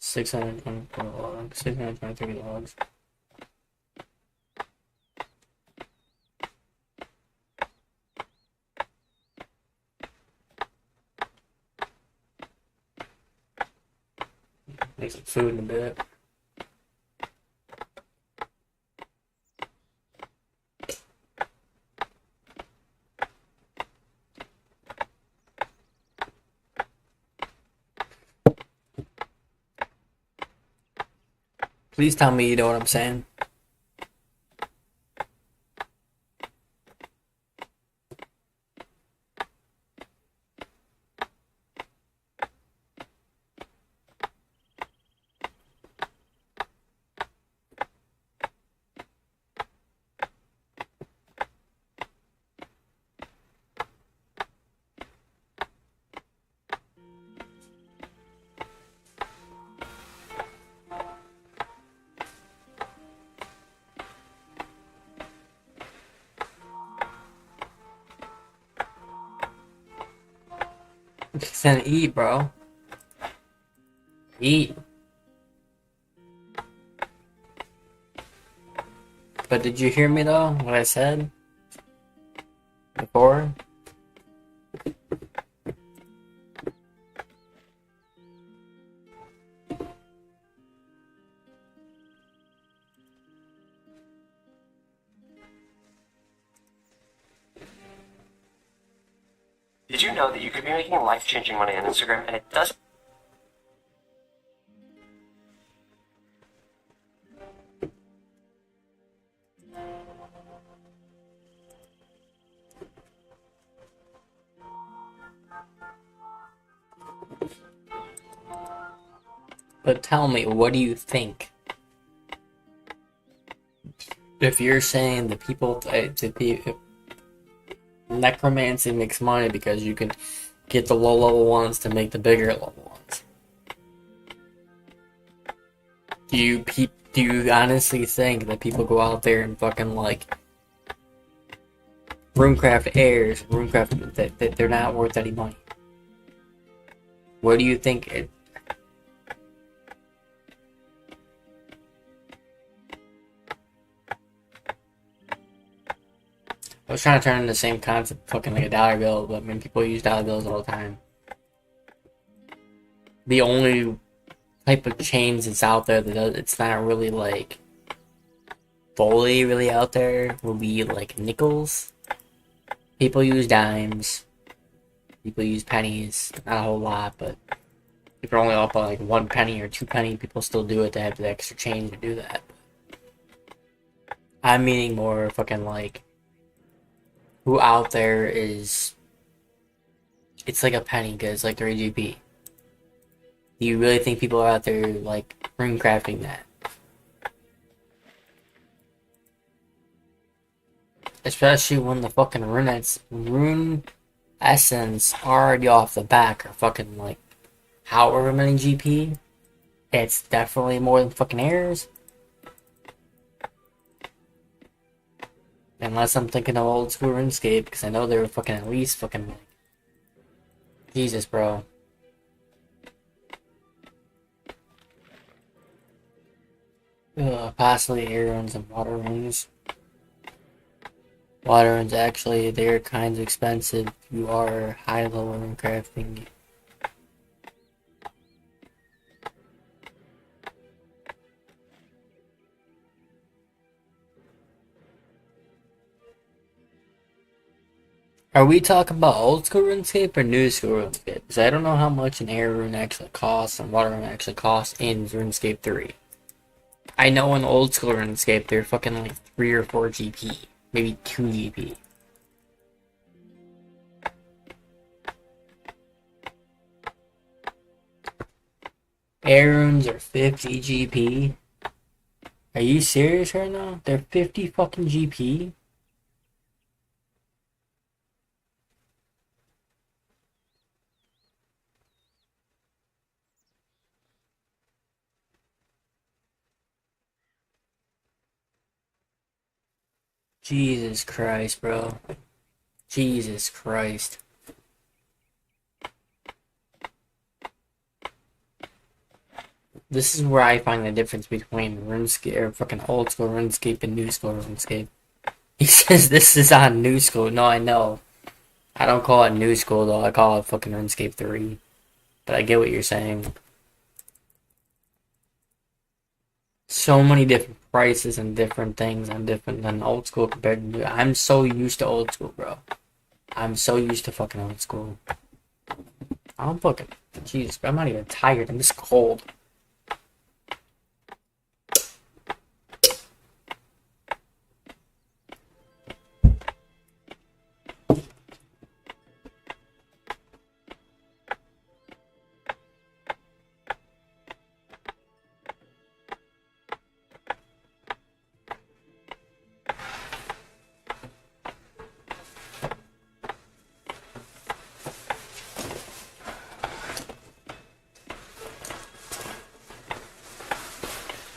$623 logs. Make some food in a bit. Please tell me you know what I'm saying. Then eat, bro. Eat. But did you hear me though? What I said before? Did you know that you could be making life-changing money on Instagram and it doesn't? But tell me, what do you think? If you're saying the people to be necromancy makes money because you can get the low level ones to make the bigger level ones, do you honestly think that people go out there and fucking like Runecraft airs, Runecraft that they're not worth any money? What do you think it? I was trying to turn in the same concept, fucking like a dollar bill, but I mean, people use dollar bills all the time. The only type of change that's out there that it's not really like fully really out there will be like nickels. People use dimes. People use pennies. Not a whole lot, but if you're only up on like 1 penny or 2 penny, people still do it to have the extra change to do that. I'm meaning more fucking like who out there is. It's like a penny because it's like 3 GP. Do you really think people are out there like rune crafting that? Especially when the fucking rune essence already off the back are fucking like however many GP. It's definitely more than fucking errors. Unless I'm thinking of old school RuneScape, because I know they were fucking at least fucking like, Jesus, bro. Possibly air runes and water runes. Water runes actually, they're kind of expensive if you are high level in crafting. Are we talking about old school RuneScape or new school RuneScape? Because I don't know how much an air rune actually costs and water rune actually costs in RuneScape 3. I know in old school RuneScape they're fucking like 3 or 4 GP. Maybe 2 GP. Air runes are 50 GP. Are you serious right now? They're 50 fucking GP? Jesus Christ, bro. Jesus Christ. This is where I find the difference between RuneScape or fucking old school RuneScape and new school RuneScape. He says this is on new school. No, I know. I don't call it new school though. I call it fucking RuneScape 3. But I get what you're saying. so many different prices and different things on different than old school compared to new. I'm so used to old school, bro. I'm so used to fucking old school. I'm fucking Jesus. I'm not even tired. I'm just cold.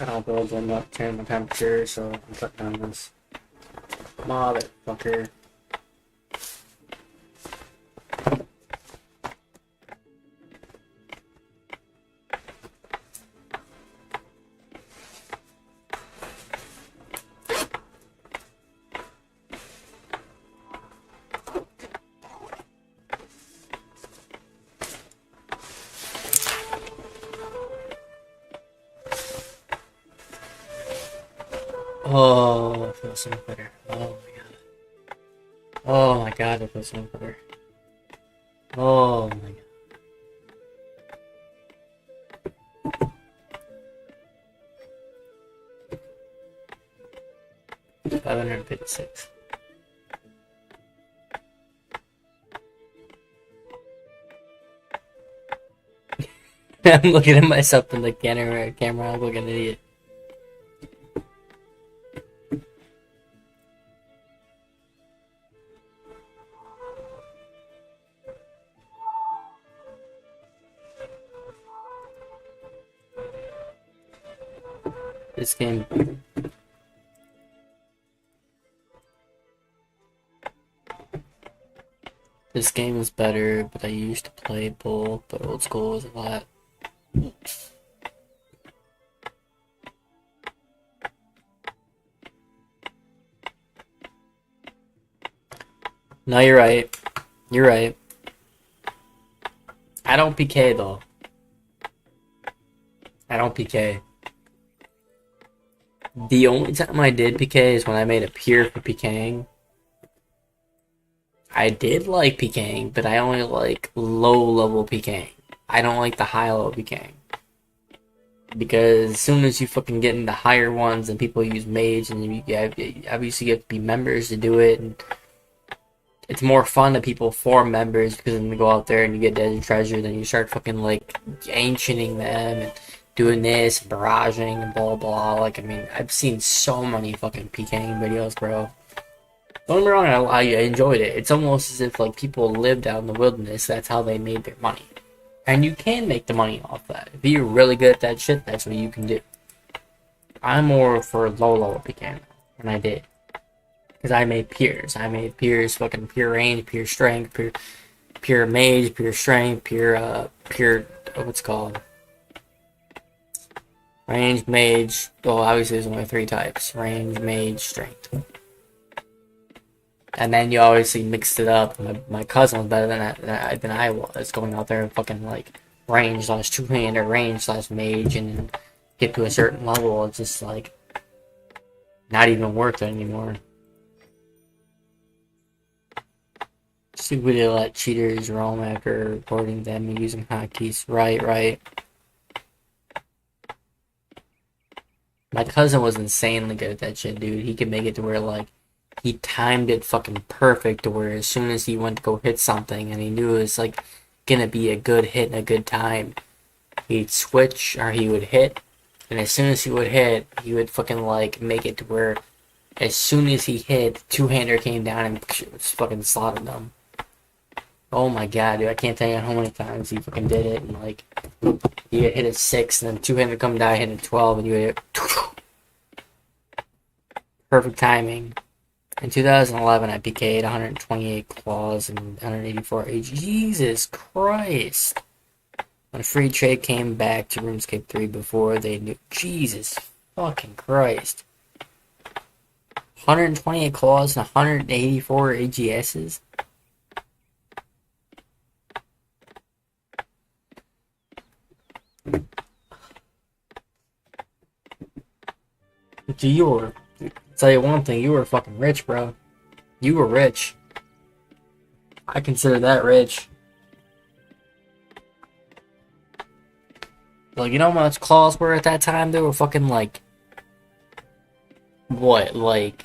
I don't build them up, turn the temperature, so I'm putting on this motherfucker. Oh, I feel so much better. Oh my god. Oh my god, I feel so much better. Oh my god. 556. I'm looking at myself in the camera like an idiot. This game. This game is better, but I used to play both, but old school was a lot. No, you're right. You're right. I don't PK though. I don't PK. The only time I did PK is when I made a peer for PKing. I did like PKing, but I only like low level PKing. I don't like the high level PKing. Because as soon as you fucking get into higher ones and people use mage and obviously you have to be members to do it, and it's more fun that people form members because then you go out there and you get desert treasure, then you start fucking like ancienting them and doing this, barraging and blah blah. Like, I mean, I've seen so many fucking PKing videos, bro. Don't get me wrong, I enjoyed it. It's almost as if like people lived out in the wilderness. That's how they made their money, and you can make the money off that. If you're really good at that shit, that's what you can do. I'm more for low level PKing, and I did. Because I made peers. I made peers, fucking pure range, pure strength, pure mage, pure strength, pure, what's it called? Range, mage. Well, obviously there's only 3 types. Range, mage, strength. And then you obviously mixed it up. My cousin was better than I was, going out there and fucking like range slash two-hander, range slash mage, and get to a certain level. It's just like not even worth it anymore. Stupid to let cheaters roam after reporting them using hotkeys. Right. My cousin was insanely good at that shit, dude. He could make it to where, like, he timed it fucking perfect to where as soon as he went to go hit something and he knew it was, like, gonna be a good hit and a good time, he'd switch or he would hit, and as soon as he would hit, he would fucking, like, make it to where as soon as he hit, two-hander came down and fucking slotted them. Oh my god, dude, I can't tell you how many times he fucking did it, and like, you hit a 6, and then two-hander come down, hit a 12, and you hit perfect timing. In 2011, I PK'd 128 claws and 184 AG. Jesus Christ! When free trade came back to RuneScape 3 before they knew. Jesus fucking Christ. 128 claws and 184 AGSs? You were, tell you one thing, you were fucking rich, bro. You were rich. I consider that rich. Like, you know how much claws were at that time? They were fucking like, what, like,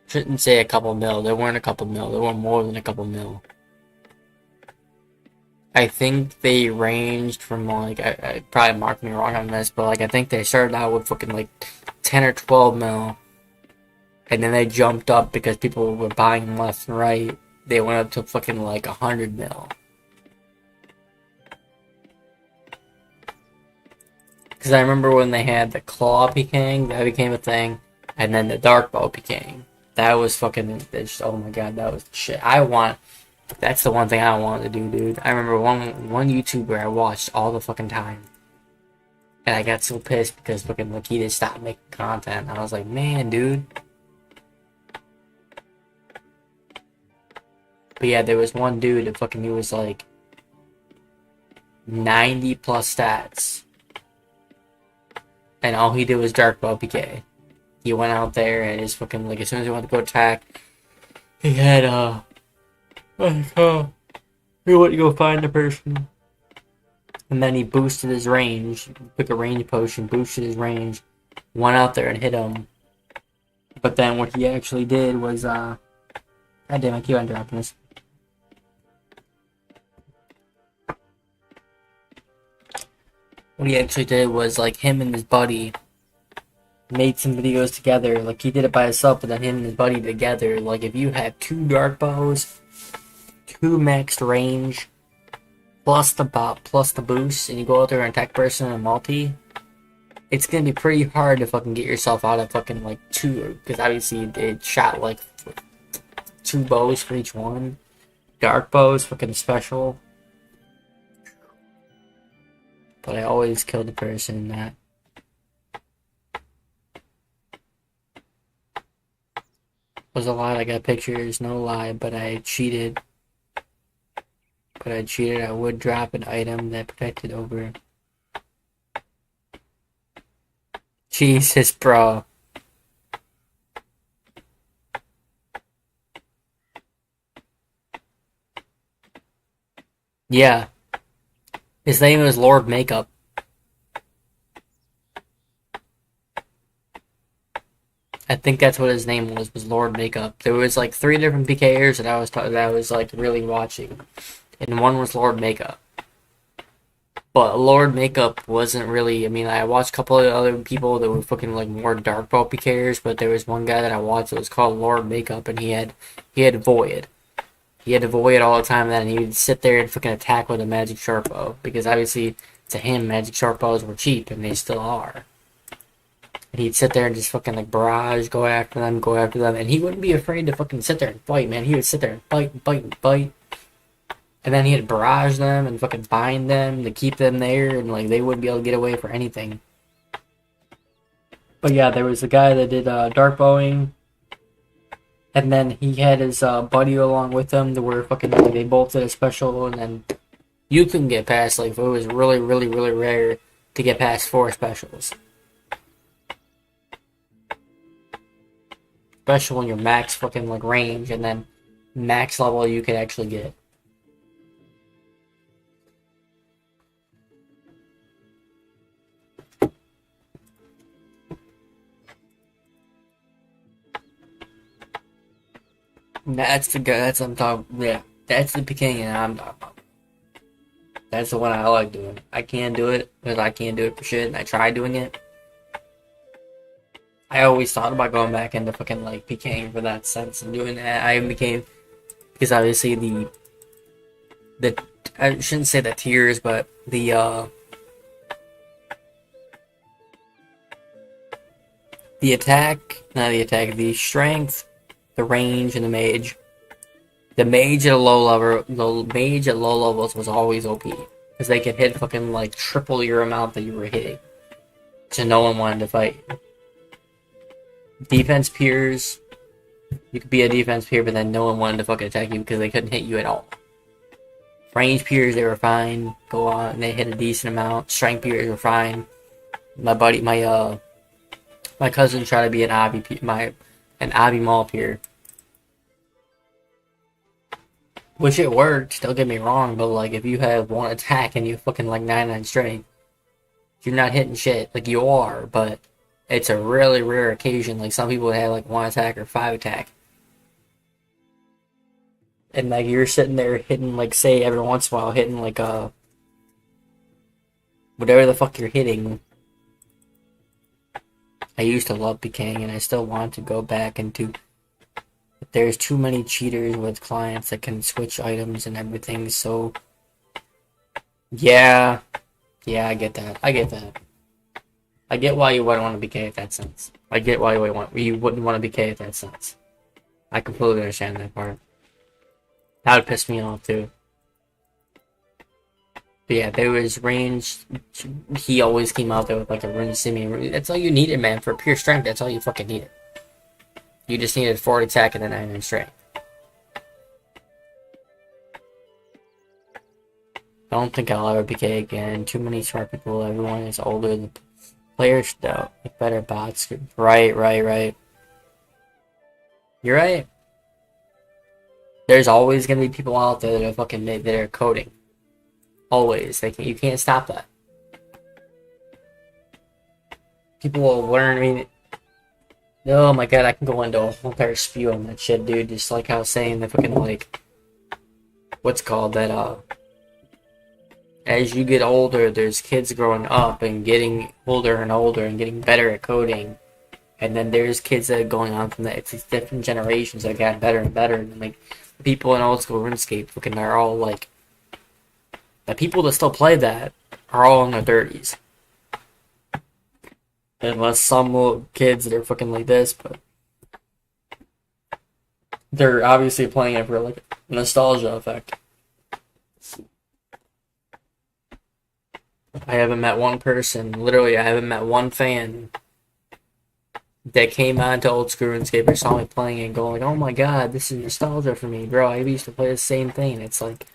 shouldn't say a couple mil. There weren't a couple mil. There were more than a couple mil. I think they ranged from like, I probably mark me wrong on this, but like I think they started out with fucking like 10 or 12 mil, and then they jumped up because people were buying them left and right. They went up to fucking like 100 mil. Because I remember when they had the Claw Peking, that became a thing, and then the Dark Bow Peking. That was fucking, oh my god, that was shit. That's the one thing I wanted to do, dude. I remember one YouTuber I watched all the fucking time. And I got so pissed because fucking like he just stopped making content. I was like, man, dude. But yeah, there was one dude that fucking, he was like 90 plus stats. And all he did was Dark Bow PK. He went out there and his fucking, like, as soon as he wanted to go attack, he had, he went to go find the person. And then he boosted his range, took a range potion, boosted his range, went out there and hit him. But then what he actually did was, god damn, I keep on dropping this. What he actually did was, like, him and his buddy made some videos together. Like, he did it by himself, but then him and his buddy together. Like, if you have 2 dark bows, 2 maxed range, plus the boost, and you go out there and attack person and multi, it's gonna be pretty hard to fucking get yourself out of fucking, like, 2, because obviously it shot, like, 2 bows for each one. Dark bows, fucking special. But I always killed the person in that. Was a lot, I got pictures, no lie, but I cheated. I would drop an item that protected over. Jesus, bro. Yeah. His name was Lord Makeup. I think that's what his name was Lord Makeup. There was like 3 different PKers that I was like really watching, and one was Lord Makeup. But Lord Makeup wasn't really. I mean, I watched a couple of other people that were fucking like more dark ball PKers, but there was one guy that I watched that was called Lord Makeup, and he had Void. He had to Void all the time, and he would sit there and fucking attack with a magic short bow, because obviously to him magic short bows were cheap, and they still are. And he'd sit there and just fucking like barrage, go after them, and he wouldn't be afraid to fucking sit there and fight, man. He would sit there and fight and fight and fight. And then he'd barrage them and fucking bind them to keep them there, and like they wouldn't be able to get away for anything. But yeah, there was a guy that did dark bowing, and then he had his buddy along with him that were fucking, like, they both did a special, and then you couldn't get past, like, it was really, really, really rare to get past 4 specials. Especially when you're max fucking like range, and then max level you could actually get. That's the guy. That's what I'm talking. Yeah, that's the beginning I'm talking about. That's the one I like doing. I can't do it because I can't do it for shit, and I tried doing it. I always thought about going back into fucking like PKing for that sense and doing that. I became, because obviously the I shouldn't say the tiers, but the attack, not the attack, the strength, the range, and the mage. The mage at low levels was always OP, because they could hit fucking like triple your amount that you were hitting, so no one wanted to fight. Defense peers, you could be a defense peer, but then no one wanted to fucking attack you because they couldn't hit you at all. Range peers, they were fine. Go on, and they hit a decent amount. Strength peers were fine. My cousin tried to be an obby mall peer, which it worked. Don't get me wrong, but like if you have one attack and you fucking like 99 strength, you're not hitting shit. Like you are, but it's a really rare occasion. Like some people have like one attack or 5 attack, and like you're sitting there hitting like say every once in a while hitting like whatever the fuck you're hitting. I used to love PKing, and I still want to go back into. But there's too many cheaters with clients that can switch items and everything. So yeah, I get that. I get why you wouldn't want to BK in that sense. I get why you wouldn't want to BK in that sense. I completely understand that part. That would piss me off too. But yeah, there was range. He always came out there with like a rune simi. That's all you needed, man. For pure strength, that's all you fucking needed. You just needed 40 attack and then 99 strength. I don't think I'll ever PK again. Too many smart people. Everyone is older. The players though, like better bots. Right. You're right. There's always gonna be people out there that are fucking that are coding. Always. You can't stop that. People will learn. I mean, oh my god, I can go into a whole entire spew on that shit, dude. Just like I was saying, the fucking like, what's called that? As you get older, there's kids growing up and getting older and older and getting better at coding, and then there's kids that are going on from that. It's these different generations that got better and better, and like people in old school RuneScape, fucking, they're all like. The people that still play that are all in their 30s. Unless some little kids that are fucking like this, but they're obviously playing it for like nostalgia effect. I haven't met one person, literally I haven't met one fan that came on to old school RuneScape or saw me playing it and going like, oh my god, this is nostalgia for me, bro. I used to play the same thing. It's like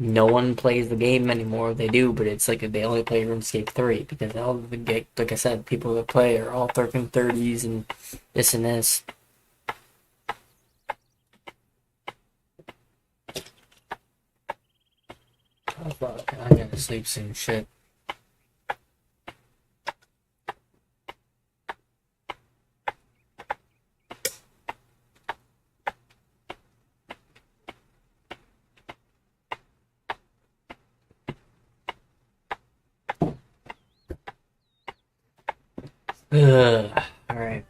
no one plays the game anymore. They do, but it's like they only play RuneScape 3 because all the like I said, people that play are all 30s and this and this. Oh fuck, I gotta sleep soon. Shit. Alright.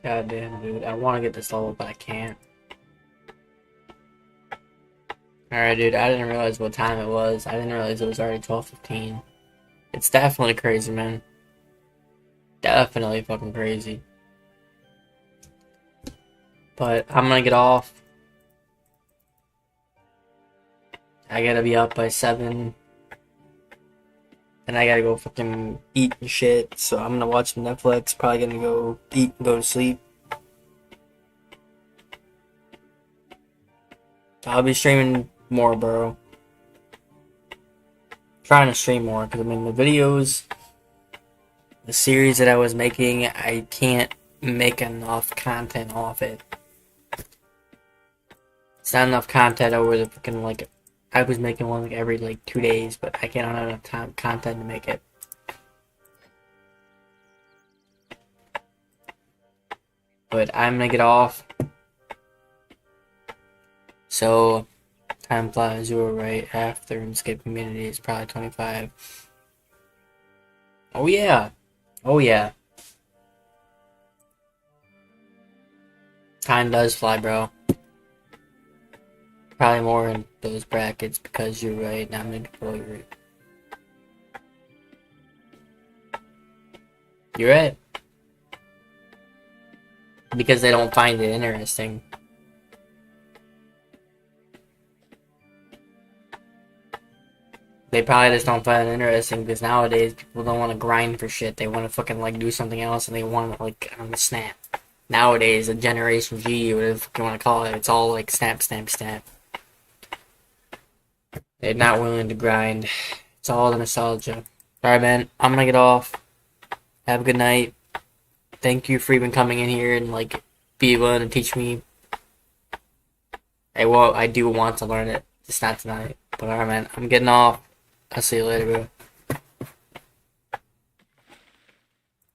God damn, dude. I want to get this level, but I can't. Alright, dude. I didn't realize what time it was. I didn't realize it was already 12:15. It's definitely crazy, man. Definitely fucking crazy. But I'm gonna get off. I gotta be up by 7. And I gotta go fucking eat and shit. So I'm gonna watch some Netflix. Probably gonna go eat and go to sleep. I'll be streaming more, bro. Trying to stream more, because I mean the videos, the series that I was making, I can't make enough content off it. It's not enough content over the fucking like. I was making one like every like 2 days, but I can't have enough time content to make it. But I'm gonna get off. So time flies. You were right. After RuneScape community is probably 25. Oh yeah. Oh yeah. Time does fly, bro. Probably more in those brackets because you're right. Now I'm gonna control you right. You're right. Because they don't find it interesting. They probably just don't find it interesting because nowadays people don't want to grind for shit. They want to fucking like do something else and they want to like on the snap. Nowadays, a Generation G, whatever you want to call it, it's all like snap, snap, snap. They're not willing to grind. It's all the nostalgia. Alright, man. I'm gonna get off. Have a good night. Thank you for even coming in here and like be willing to teach me. I do want to learn it. Just not tonight. But alright, man. I'm getting off. I'll see you later, bro.